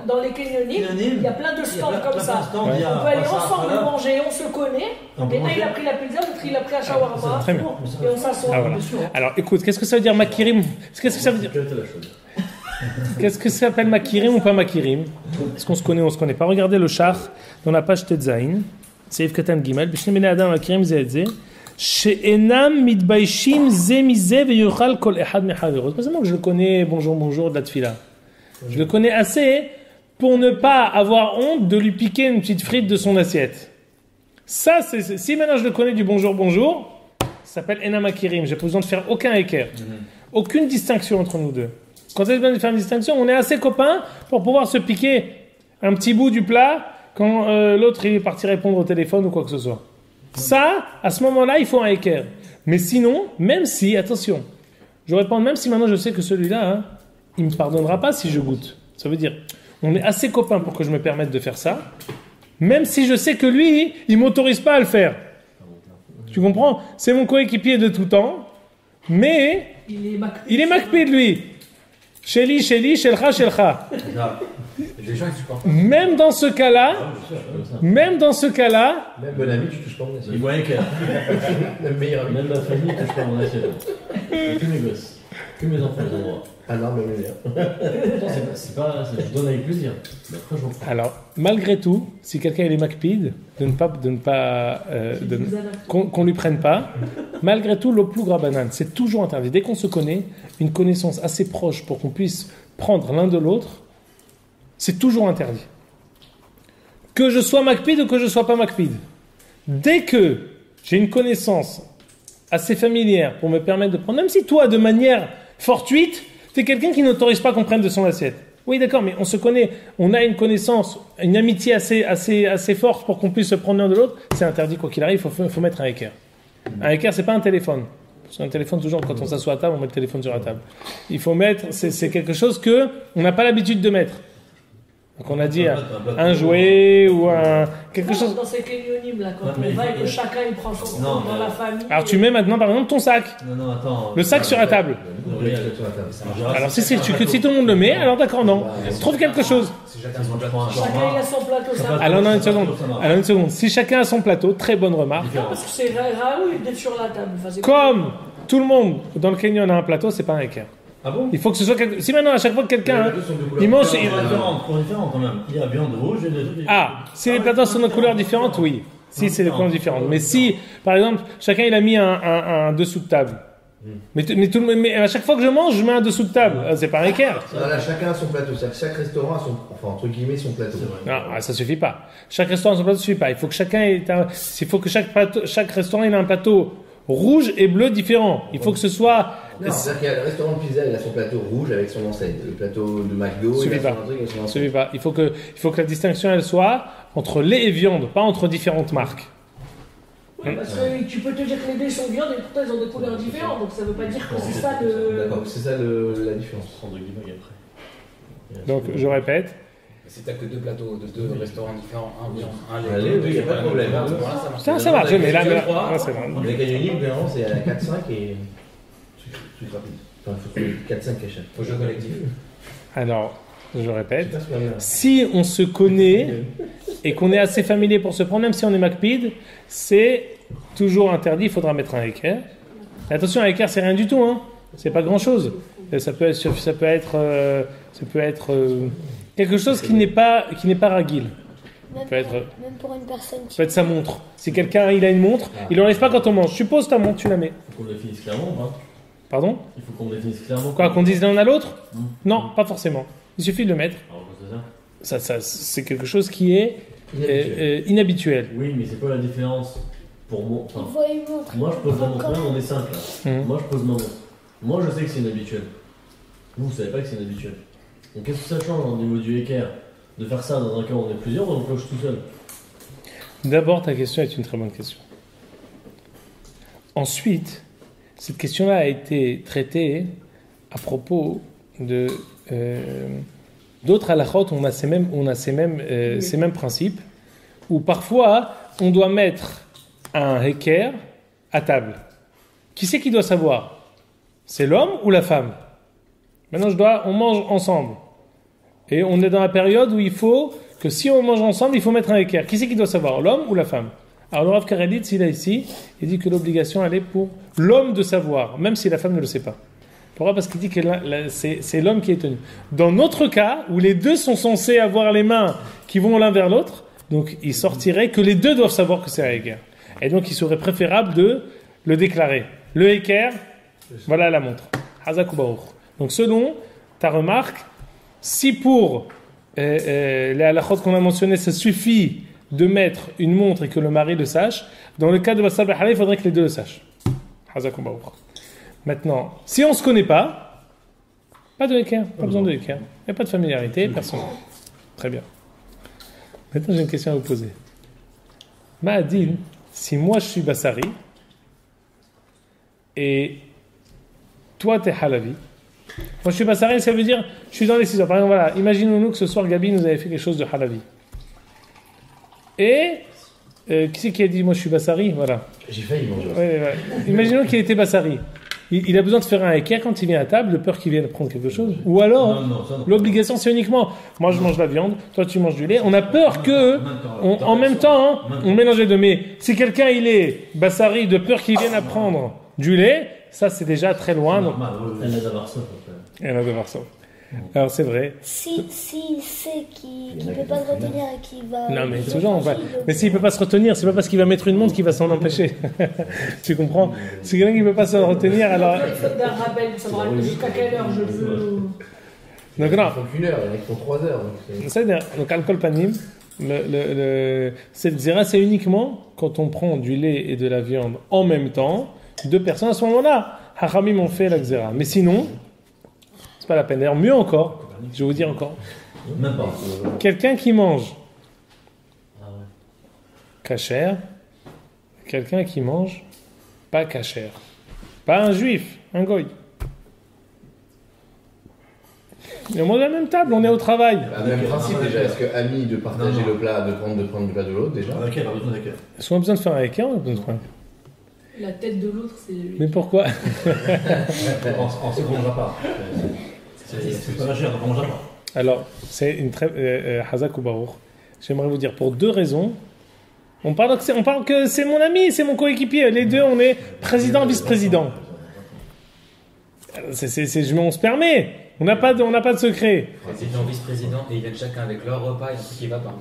Dans les canyonymes, il y a plein de stands comme ça. On peut aller ensemble manger, on se connaît. Et là, il a pris la pizza, l'autre il a pris un shawarma. Très bien. Et on s'assoit. Ah, voilà. Alors écoute, qu'est-ce que ça veut dire makirim? Qu'est-ce que ça veut dire? Qu'est-ce que ça s'appelle makirim ou pas makirim? Est-ce qu'on se connaît ou on se connaît pas? Regardez le char dans la page Tetzain. Seif Katan Gimel. Bishne bene adam makirim ze et ze. She'enam mitbaishim ze mize veyochal kol echad mechavero. C'est pas seulement que je le connais, bonjour, de la tefila. Je le connais assez pour ne pas avoir honte de lui piquer une petite frite de son assiette. Ça, c'est si maintenant je le connais du bonjour, ça s'appelle enam makirim. J'ai pas besoin de faire aucun équerre. Aucune distinction entre nous deux. Quand il y a besoin de faire une distinction, on est assez copains pour pouvoir se piquer un petit bout du plat quand l'autre il est parti répondre au téléphone ou quoi que ce soit. Ça, à ce moment-là, il faut un équerre. Mais sinon, même si, attention, je réponds même si maintenant je sais que celui-là, il me pardonnera pas si je goûte. Ça veut dire, on est assez copains pour que je me permette de faire ça, même si je sais que lui, il m'autorise pas à le faire. Tu comprends? C'est mon coéquipier de tout temps, mais il est makpid lui. Sheli, shelcha. Des gens qui supportent. Même dans ce cas-là, Même bon ami, tu touches pas mon assiette. Il voit un équerre. Même meilleur ami. Même ma famille touche pas mon assiette. Et que mes gosses. Que mes enfants ont le droit. Ah non, mais bien. C'est pas. Je donne avec plaisir. Mais après, je m'en fous. alors, malgré tout, si quelqu'un est makpid, qu'on lui prenne pas, malgré tout, le plus gras banane, c'est toujours interdit. Dès qu'on se connaît, une connaissance assez proche pour qu'on puisse prendre l'un de l'autre, c'est toujours interdit. Que je sois makpid ou que je sois pas makpid. Dès que j'ai une connaissance assez familière pour me permettre de prendre, même si toi, de manière fortuite, t'es quelqu'un qui n'autorise pas qu'on prenne de son assiette. Oui, d'accord, mais on se connaît, on a une connaissance, une amitié assez forte pour qu'on puisse se prendre l'un de l'autre, c'est interdit quoi qu'il arrive, il faut mettre un équerre. Un équerre, c'est pas un téléphone. Parce qu'un téléphone, toujours, quand on s'assoit à table, on met le téléphone sur la table. Il faut mettre, c'est quelque chose que on n'a pas l'habitude de mettre. Donc on a dit un jouet ou quelque chose. Dans ces canyonymes là, quand on va et que chacun il prend son compte dans la famille. Alors tu mets maintenant par exemple ton sac. Non, attends. Le sac sur la table. Alors si tout le monde le met, alors d'accord, non. Trouve quelque chose. Chacun il a son plateau. Ça Alors non, une seconde. Si chacun a son plateau, très bonne remarque. non, parce que c'est Raoul d'être sur la table. Enfin, Comme tout le monde dans le canyon a un plateau, c'est pas un équerre. Ah bon? Il faut que ce soit si maintenant à chaque fois que quelqu'un il mange différent quand même. Il y a viande rouge et des... si les plateaux sont de couleurs différentes, oui. Si c'est des couleurs différentes. Mais si, par exemple, chacun il a mis un dessous de table. Mais à chaque fois que je mange, je mets un dessous de table. C'est pas un équerre. Voilà, chacun a son plateau. Chaque restaurant a son, enfin entre guillemets, son plateau. Non, ça suffit pas. Chaque restaurant a son plateau, ça suffit pas. Il faut que chaque restaurant ait un plateau rouge et bleu différent. Il faut que ce soit. Non, c'est-à-dire qu'il y a le restaurant de pizza, il a son plateau rouge avec son enseigne. Le plateau de McDo, il a son truc avec son enseigne. Suffit pas. Il faut que la distinction elle soit entre lait et viande, pas entre différentes marques. Parce que tu peux te dire que les deux sont viandes et pourtant ils ont des couleurs différentes, donc ça veut pas dire que c'est ça le. D'accord, c'est ça la différence. Entre guillemets après. Donc je répète. Si t'as que deux plateaux de deux restaurants différents, un viande, un lait. Allez, oui, il n'y a pas de problème. Ça marche, mais là, c'est vrai. Les gagnoniques, généralement, c'est à la 4-5 et. Suite rapide. Enfin, il faut 4-5 cachets. Au jeu collectif. Alors, je répète. Si on se connaît et qu'on est assez familier pour se prendre, même si on est Macpid, c'est toujours interdit, il faudra mettre un équerre. Attention, un équerre, c'est rien du tout, hein. C'est pas grand-chose. Ça peut être quelque chose qui n'est pas ragil. Même pour une personne qui... Ça peut être sa montre. Si quelqu'un il a une montre, il n'enlève pas quand on mange. Suppose ta montre, tu la mets. Il faut qu'on le définisse clairement, hein. Pardon ? Il faut qu'on le définisse clairement. Quoi, qu'on dise l'un à l'autre ? Non, pas forcément. Il suffit de le mettre. Alors, c'est ça. Ça, c'est quelque chose qui est inhabituel. Oui, mais c'est quoi la différence pour moi? Il faut une montre. Moi, je pose ma montre. Là, on est simple. Là. Moi, je pose ma montre. Moi, je sais que c'est inhabituel. Vous savez pas que c'est inhabituel. Donc, qu'est-ce que ça change au niveau du équerre de faire ça dans un cas où on est plusieurs ou on cloche tout seul? D'abord, ta question est une très bonne question. Ensuite, cette question-là a été traitée à propos de d'autres halachot. On a ces mêmes principes où parfois on doit mettre un équerre à table. Qui c'est qui doit savoir? C'est l'homme ou la femme? Maintenant, on mange ensemble. Et on est dans la période où il faut que si on mange ensemble, il faut mettre un équerre. Qui c'est qui doit savoir? L'homme ou la femme? Alors le Rav Karaditz, il est ici, il dit que l'obligation, elle est pour l'homme de savoir, même si la femme ne le sait pas. Pourquoi? Parce qu'il dit que c'est l'homme qui est tenu. Dans notre cas, où les deux sont censés avoir les mains qui vont l'un vers l'autre, donc il sortirait que les deux doivent savoir que c'est un équerre. Et donc il serait préférable de le déclarer. Le équerre, voilà la montre. Hazak ou Baruch. Donc selon ta remarque, si pour les halachot qu'on a mentionné, ça suffit de mettre une montre et que le mari le sache, dans le cas de Bassar B'Halal, il faudrait que les deux le sachent. Hazak ou Baruch. Maintenant, si on ne se connaît pas, pas de équerre, pas besoin de équerre. Il n'y a pas de familiarité, personne. Très bien. Maintenant, j'ai une question à vous poser. Ma'adin, si moi je suis Bassari, et toi tu es Halavi, moi je suis Bassari, ça veut dire, je suis dans les 6 heures. Par exemple, voilà, imaginons-nous que ce soir Gabi nous avait fait quelque chose de Halavi. Et qui c'est qui a dit moi je suis Bassari? Voilà. J'ai failli manger. Ouais. Imaginons qu'il était Bassari. Il a besoin de faire un équerre quand il vient à table, de peur qu'il vienne prendre quelque chose. Ou alors, non, l'obligation c'est uniquement, moi je mange la viande, toi tu manges du lait. On a peur que, en même temps, on mélange les deux. Mais si quelqu'un il est Bassari de peur qu'il vienne à prendre du lait, ça c'est déjà très loin. Donc... Elle a d'avoir ça. Elle a d'avoir ça. Alors c'est vrai. Si c'est qu'il ne peut pas se retenir et qu'il va... Non mais toujours, mais s'il ne peut pas se retenir, c'est pas parce qu'il va mettre une montre qu'il va s'en empêcher. Tu comprends? Si quelqu'un qui ne peut pas se retenir, alors... Il faut d'un rappel, ça me rappelle jusqu'à quelle heure je veux... Donc non. Ils font qu'une heure, ils font 3 heures. Donc alcool panim, cette zéra c'est uniquement quand on prend du lait et de la viande en même temps, 2 personnes à ce moment-là. Hachamim ont fait la zéra. Mais sinon... pas la peine. D'ailleurs, mieux encore, je vais vous dire encore. Même pas. Quelqu'un qui mange kasher, quelqu'un qui mange pas kasher. Pas un juif, un goy. Et on mange à la même table, on est au travail. Même principe déjà, est-ce que ami de partager le plat, de prendre le plat de l'autre déjà? Est-ce qu'on a besoin de faire un équerre? On a besoin de faire. La tête de l'autre, c'est... Mais pourquoi? En se mangera pas. C'est pas cher, donc on mangera pas. Alors, c'est une très... Hazak ou Baruch. J'aimerais vous dire, pour 2 raisons. On parle que c'est mon ami, c'est mon coéquipier. Les deux, on est président, vice-président. On se permet. On n'a pas de secret. Président, vice-président, et ils viennent chacun avec leur repas et un truc qui va pas.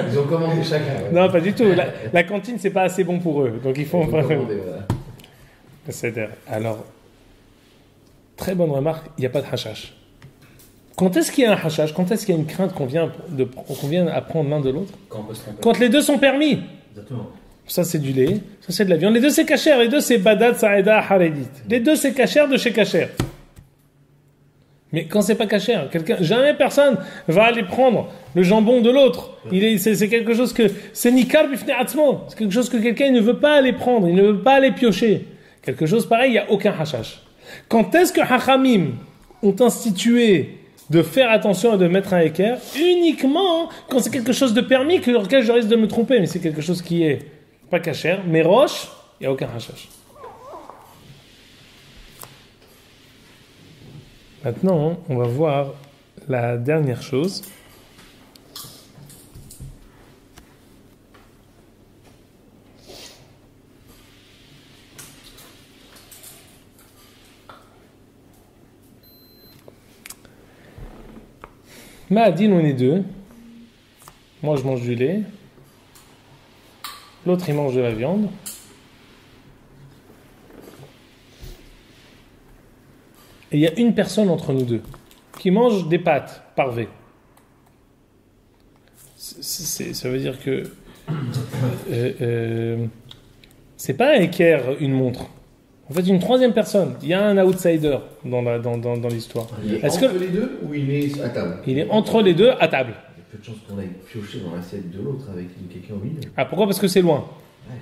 Ils ont commandé chacun. Ouais. Non, pas du tout. La cantine, c'est pas assez bon pour eux. Donc il faut... Commander, voilà. Alors, très bonne remarque, il n'y a pas de hashash. Quand est-ce qu'il y a un hashash? Quand est-ce qu'il y a une crainte qu'on vient à prendre l'un de l'autre? Quand les deux sont permis. Exactement. Ça c'est du lait, ça c'est de la viande. Les deux c'est kasher, les deux c'est badat, saïda, haredit. Les deux c'est kasher de chez kasher. Mais quand c'est pas caché, jamais personne va aller prendre le jambon de l'autre. C'est quelque chose que c'est nikar bifnei atzmo. C'est quelque chose que quelqu'un ne veut pas aller prendre, il ne veut pas aller piocher. Quelque chose pareil, il n'y a aucun hashash. Quand est-ce que Hachamim ont institué de faire attention et de mettre un équerre? Uniquement quand c'est quelque chose de permis, auquel je risque de me tromper, mais c'est quelque chose qui est pas caché. Mais roche, il n'y a aucun hashash. Maintenant, on va voir la dernière chose. Ma'adin, on est deux. Moi, je mange du lait. L'autre, il mange de la viande. Et il y a une personne entre nous deux qui mange des pâtes parvées. Ça veut dire que c'est pas un équerre, une montre. En fait, une troisième personne. Il y a un outsider dans l'histoire. Il est entre les deux ou il est à table? Il est entre les deux à table. Il y a peu de chances qu'on aille piocher dans l'assiette de l'autre avec quelqu'un au milieu. Ah, pourquoi? Parce que c'est loin. Ouais.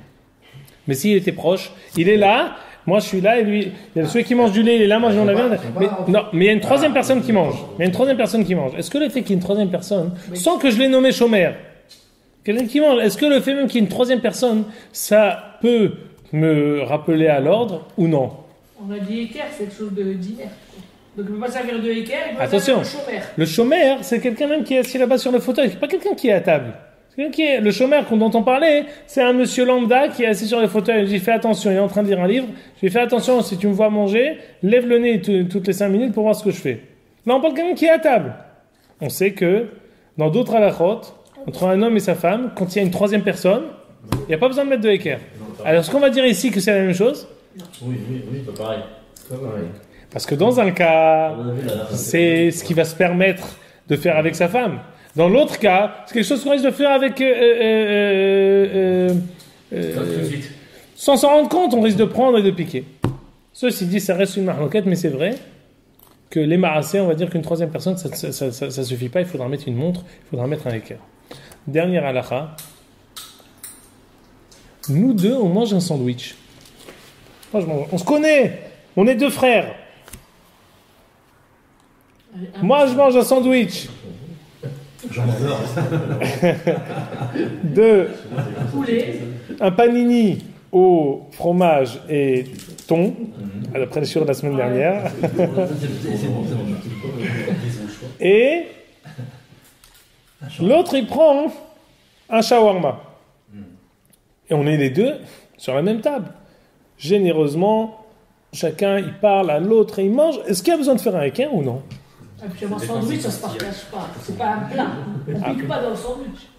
Mais s'il était proche, il est là. Moi, je suis là et lui, il y a celui qui mange du lait, il est là, moi, j'en ai viande. Mais il y a une troisième personne qui mange. Il y a une troisième personne qui mange. Est-ce que le fait qu'il y ait une troisième personne, sans que je l'ai nommé chômeur, quelqu'un qui mange, est-ce que le fait même qu'il y ait une troisième personne, ça peut me rappeler à l'ordre ou non? On a dit équerre, c'est quelque chose de d'inerte. Donc il ne peut pas servir de équerre, il peut Attention, servir de chômeur. Le chômeur, c'est quelqu'un même qui est assis là-bas sur le fauteuil. C'est pas quelqu'un qui est à table. Le chômeur dont on parlait, c'est un monsieur lambda qui est assis sur le fauteuil. J'ai fait attention, il est en train de lire un livre. J'ai fait attention, si tu me vois manger, lève le nez toutes les 5 minutes pour voir ce que je fais. Là, on parle de quelqu'un qui est à table. On sait que dans d'autres halachot, entre un homme et sa femme, quand il y a une troisième personne, il n'y a pas besoin de mettre de équerre. Alors, est-ce qu'on va dire ici que c'est la même chose? Oui, pas pareil. Parce que dans un cas, c'est ce qui va se permettre de faire avec sa femme. Dans l'autre cas, c'est quelque chose qu'on risque de faire avec... sans s'en rendre compte, on risque de prendre et de piquer. Ceci dit, ça reste une marloquette, mais c'est vrai que les marassés, on va dire qu'une troisième personne, ça suffit pas, il faudra mettre une montre, il faudra mettre un équerre. Dernière halakha. Nous deux, on mange un sandwich. On se connaît, on est deux frères. Moi, je mange un sandwich. De un panini au fromage et thon, d'après les choses de la semaine dernière. Et l'autre, il prend un shawarma. Et on est les deux sur la même table. Généreusement, chacun, il parle à l'autre et il mange. Est-ce qu'il y a besoin de faire un équerre ou non? Un sandwich, ça ne se partage pas. C'est pas un plat. On ne pique pas dans le sandwich.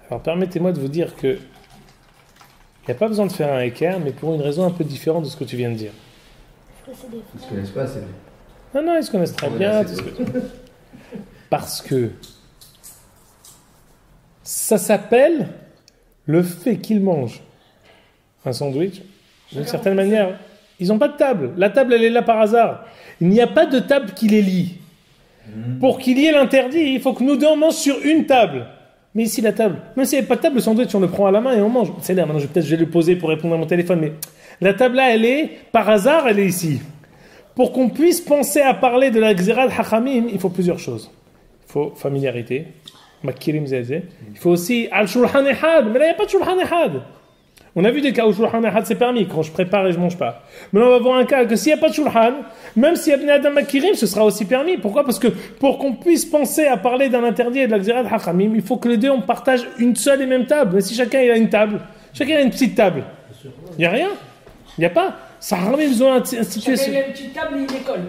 Alors, permettez-moi de vous dire que il n'y a pas besoin de faire un équerre, mais pour une raison un peu différente de ce que tu viens de dire. Ils ne se connaissent pas assez bien. Non, ils se connaissent très bien. Parce que ça s'appelle le fait qu'ils mangent un sandwich, d'une certaine manière, ils n'ont pas de table. La table, elle est là par hasard. Il n'y a pas de table qui les lie. Pour qu'il y ait l'interdit, il faut que nous deux on mange sur une table. Mais ici, la table, même s'il n'y a pas de table, le sandwich, on le prend à la main et on mange. C'est là, maintenant, je vais le poser pour répondre à mon téléphone, mais la table là, elle est, par hasard, elle est ici. Pour qu'on puisse penser à parler de la Gzerad Hachamim, il faut plusieurs choses. Il faut familiarité, Makirim Zezé. Il faut aussi Al-Shulhan Ehad, mais là, il n'y a pas de Shulhan Ehad. On a vu des cas où Shulhan Ehad c'est permis, quand je prépare et je mange pas. Mais là, on va voir un cas que s'il n'y a pas de Shulhan, même s'il y a Bnei Adam Makirim, ce sera aussi permis. Pourquoi? Parce que pour qu'on puisse penser à parler d'un interdit et de la Gzerad Hachamim, il faut que les deux on partage une seule et même table. Mais si chacun il a une table, chacun a une petite table, il n'y a rien. Il n'y a pas. Ça a jamais besoin d'instituer. Chacun a une petite table et une école.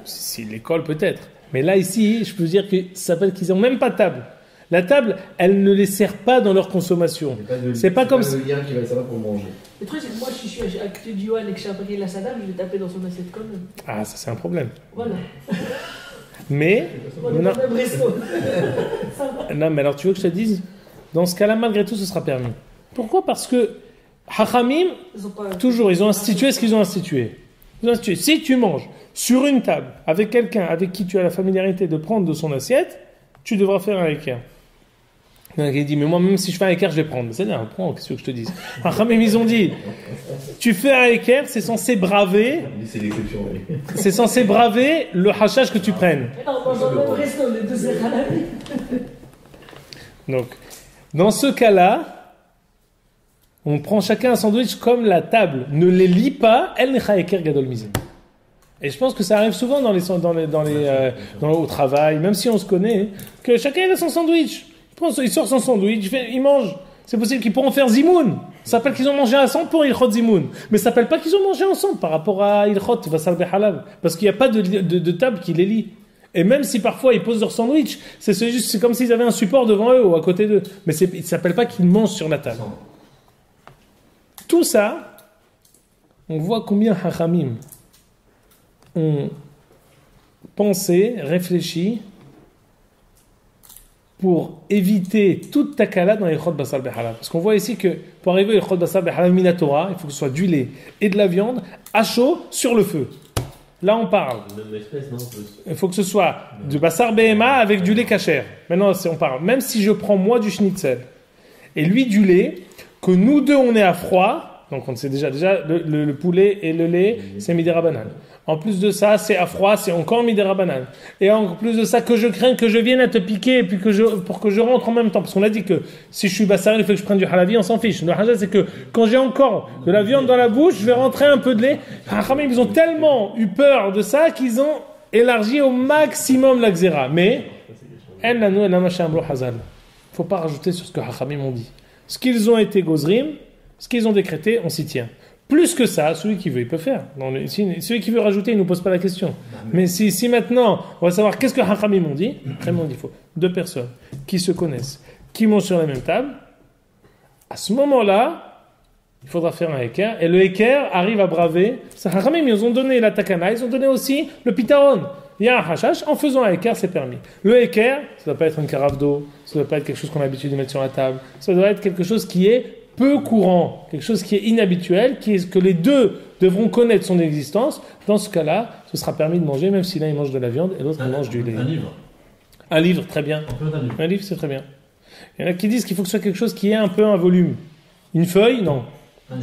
Si l'école peut-être. Mais là ici, je peux dire que ça s'appelle qu'ils n'ont même pas de table. La table, elle ne les sert pas dans leur consommation. C'est pas comme le lien qui va servir pour manger. Le truc, c'est que moi, si je suis à côté de Johan et que j'ai appris la sadam, je vais taper dans son assiette quand même. Ah, ça c'est un problème. Voilà. Mais. On est dans le même resto. Non, mais alors tu veux que je te dise? Dans ce cas-là, malgré tout, ce sera permis. Pourquoi? Parce que Hachamim, toujours, ils ont institué ce qu'ils ont institué. Si tu manges sur une table avec quelqu'un avec qui tu as la familiarité de prendre de son assiette, tu devras faire un équerre. Il dit, mais moi, même si je fais un équerre, je vais prendre. C'est là, prends, qu'est-ce que je te dis? Mais ils ont dit, tu fais un équerre, c'est censé braver. C'est l'exception, oui. C'est censé braver le hachage que tu prennes. Donc, dans ce cas-là, on prend chacun un sandwich comme la table ne les lit pas, elle n'est pas équerre gadol mizé. Et je pense que ça arrive souvent au travail, même si on se connaît, que chacun a son sandwich. Il sort son sandwich, il mange. C'est possible qu'ils pourront faire zimoun. Ça s'appelle qu'ils ont mangé ensemble pour Ilchot zimoun. Mais ça s'appelle pas qu'ils ont mangé ensemble par rapport à Ilchot Vassal Behalav. Parce qu'il n'y a pas de table qui les lie. Et même si parfois ils posent leur sandwich, c'est comme s'ils avaient un support devant eux ou à côté d'eux. Mais ça ne s'appelle pas qu'ils mangent sur la table. Tout ça, on voit combien Hachamim ont pensé, réfléchi pour éviter toute takala dans les chod basal behalav. Parce qu'on voit ici que pour arriver à les chod basal behalav minatora, il faut que ce soit du lait et de la viande à chaud sur le feu. Là on parle. Il faut que ce soit du basar behema avec du lait kasher. Maintenant on parle. Même si je prends moi du schnitzel et lui du lait, que nous deux on est à froid, donc on sait déjà le poulet et le lait, c'est midera banane. En plus de ça, c'est à froid, c'est encore midera banane. Et en plus de ça, que je crains que je vienne à te piquer et puis pour que je rentre en même temps. Parce qu'on a dit que si je suis bassaré, il faut que je prenne du halavi, on s'en fiche. Le halavi, c'est que quand j'ai encore de la viande dans la bouche, je vais rentrer un peu de lait. Ils ont tellement eu peur de ça qu'ils ont élargi au maximum la xéra. Mais, il ne faut pas rajouter sur ce que Hachamim ont dit. Ce qu'ils ont été gozrim, ce qu'ils ont décrété, on s'y tient. Plus que ça, celui qui veut, il peut faire. Celui qui veut rajouter, il ne nous pose pas la question. Mais si maintenant, on va savoir qu'est-ce que Hachamim ont dit, il faut 2 personnes qui se connaissent, qui mangent sur la même table, à ce moment-là, il faudra faire un équerre, et le équerre arrive à braver. Hachamim, ils ont donné la takana, ils ont donné aussi le pitaron. Il y a un hashash, en faisant un équerre, c'est permis. Le équerre, ça ne doit pas être une carafe d'eau, ça ne doit pas être quelque chose qu'on a l'habitude de mettre sur la table, ça doit être quelque chose qui est peu courant, quelque chose qui est inhabituel, que les deux devront connaître son existence. Dans ce cas-là, ce sera permis de manger, même si l'un il mange de la viande et l'autre il mange du lait. Un livre, très bien. Un livre, c'est très bien. Il y en a qui disent qu'il faut que ce soit quelque chose qui ait un peu un volume. Une feuille, non. Il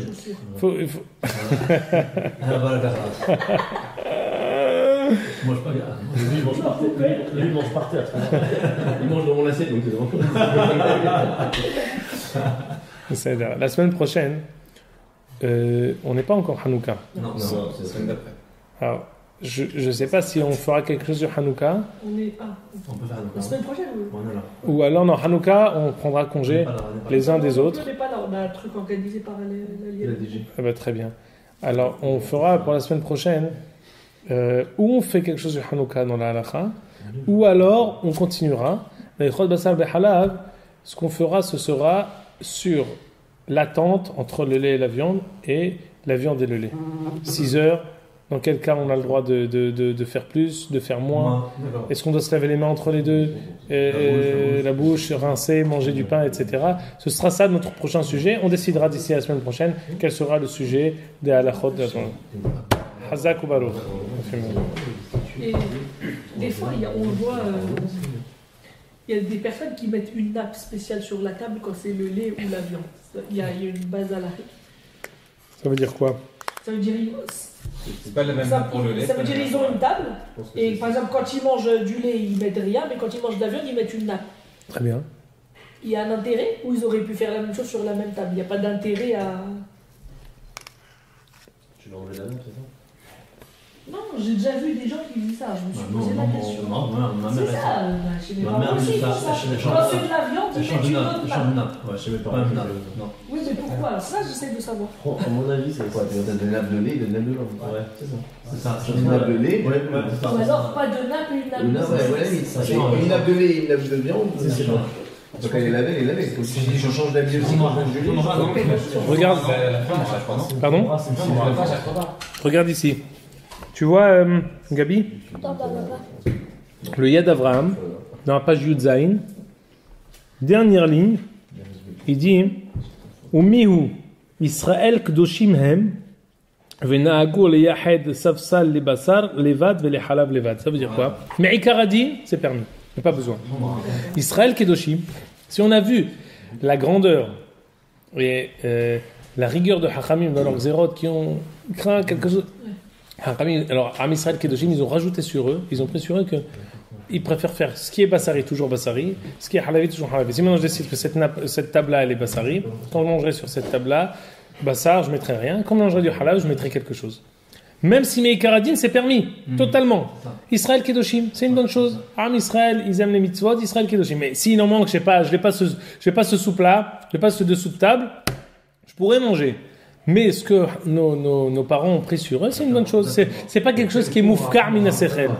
faut... Moi, je mange par terre. Il mange dans mon assiette, donc c'est bon. La semaine prochaine, on n'est pas encore Hanouka. Non, c'est la semaine d'après. Alors, je ne sais pas si on fera quelque chose sur Hanouka. On peut faire Hanouka. La semaine prochaine, oui. Ou alors, non, Hanouka, on prendra congé les uns des autres. On n'est pas là, on a un truc organisé par la DG. Très bien. Alors, on fera pour la semaine prochaine, ou on fait quelque chose sur Hanouka dans la halakha, ou alors on continuera. Mais Chod Basar Behalav, ce qu'on fera, ce sera sur l'attente entre le lait et la viande et le lait. 6 heures, dans quel cas on a le droit de faire plus, de faire moins. Est-ce qu'on doit se laver les mains entre les deux, la bouche, rincer, manger du pain, etc. Ce sera ça notre prochain sujet. On décidera d'ici la semaine prochaine quel sera le sujet des halachot de la journée. Hazak ou Baruch. Et des fois, on voit... Il y a des personnes qui mettent une nappe spéciale sur la table quand c'est le lait ou la viande. Il y a une base à l'arrêt. Ça veut dire quoi? Ça veut dire... C'est pas la même nappe pour le lait. Ça veut dire qu'ils ont une table. Et par exemple, quand ils mangent du lait, ils mettent rien. Mais quand ils mangent de la viande, ils mettent une nappe. Très bien. Il y a un intérêt ou ils auraient pu faire la même chose sur la même table? Il n'y a pas d'intérêt à... Tu veux enlever la nappe, c'est ça? Non, j'ai déjà vu des gens qui disent ça. Je me suis posé la question. Non, ma mère. C'est ça, chez mes parents aussi, ça. Quand c'est de la viande, ils mettent une autre nappe. Ouais, chez mes parents. Non. Oui, mais pourquoi? Ça, j'essaie de savoir. À mon avis, c'est quoi? Tu as de nappe de lait et de nappe de viande. Ouais, c'est ça. C'est ça. Une nappe de lait. Ouais, c'est ça. Ou alors, pas de nappe et une nappe de viande. Une nappe de lait et une nappe de viande. C'est bon. Donc elle est lavée, elle est lavée. Si je dis je change d'habit aussi, Regarde. Pardon? Regarde ici. Tu vois, Gabi, le Yad Avraham, dans la page Yud Zayin, dernière ligne, il dit Umihu Israël Kdoshim Hem Vena'agur le yahed safsal le basar levad ve le halav levad. Ça veut dire quoi? Mais Ikaradi, c'est permis. Il n'y a pas besoin. Israël Kedoshim, si on a vu la grandeur et la rigueur de Hachamim dans leurs zérot qui ont craint quelque chose. Hachamim, alors, Am Israël Kedoshim, ils ont rajouté sur eux, ils ont pris sur eux qu'ils préfèrent faire ce qui est Bassari, toujours Bassari, ce qui est Halavi, toujours Halavi. Si maintenant je décide que cette table-là, elle est Bassari, quand je mangerai sur cette table-là, Bassar, je ne mettrai rien. Quand je mangerai du Halav, je mettrai quelque chose. Même si mes Ikaradin, c'est permis, totalement. Israël Kedoshim, c'est une bonne chose. Am Israël, ils aiment les mitzvot, Israël Kedoshim. Mais s'il en manque, je n'ai pas ce soupe-là, je n'ai pas ce dessous de table, je pourrais manger. Mais ce que nos parents ont pris sur eux, c'est une bonne chose. C'est pas quelque chose qui est moufkar minasechel.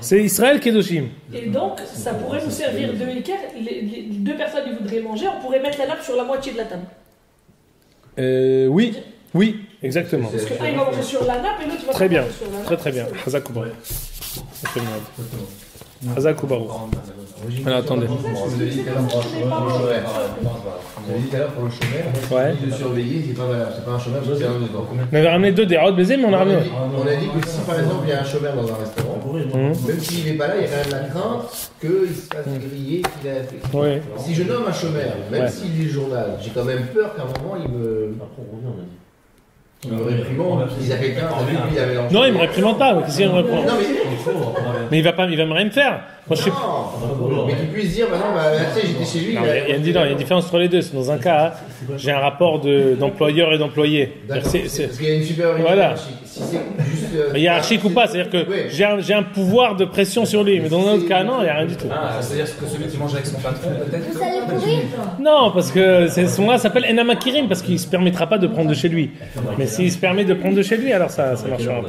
C'est Israël Kedoshim. Et donc, ça pourrait nous servir de équerre. Les deux personnes qui voudraient manger, on pourrait mettre la nappe sur la moitié de la table. Oui, exactement. Parce qu'un il va manger sur la nappe et l'autre va très bien, manger sur la nappe. très bien. Hazak Oubarou. Hazak Oubarou. Alors attendez. Vous avez dit tout à l'heure pour le chômeur, de surveiller, c'est pas valable. C'est pas un chômeur, c'est un dedans. On avait ramené 2 des routes baisés, mais on a ramené. On a dit que si par exemple il y a un chômeur dans un restaurant, même s'il n'est pas là, il y a quand même la crainte qu'il se fasse griller, qu'il a fait. Oui. Si je nomme un chômeur, même s'il lit le journal, j'ai quand même peur qu'à un moment il me réprimande, qu'ils a quelqu'un, il avait non, il me réprimande pas. Qu'est-ce qu'il me réprimande? Mais il va me rien me faire. Moi, je sais pas. Mais qu'il puisse dire, bah non, tu sais, j'étais chez lui. Il y a une différence entre les deux. Dans un cas, j'ai un rapport d'employeur et d'employé. Parce qu'il y a une supériorité hiérarchique. Si c'est juste. Hiérarchique ou pas, c'est-à-dire que j'ai un pouvoir de pression sur lui. Mais dans un autre cas, non, il n'y a rien du tout. C'est-à-dire que celui qui mange avec son patron, peut-être. Vous allez pourrir? Non, parce que ce moment-là s'appelle Enamakirim, parce qu'il ne se permettra pas de prendre de chez lui. Mais s'il se permet de prendre de chez lui, alors ça marchera.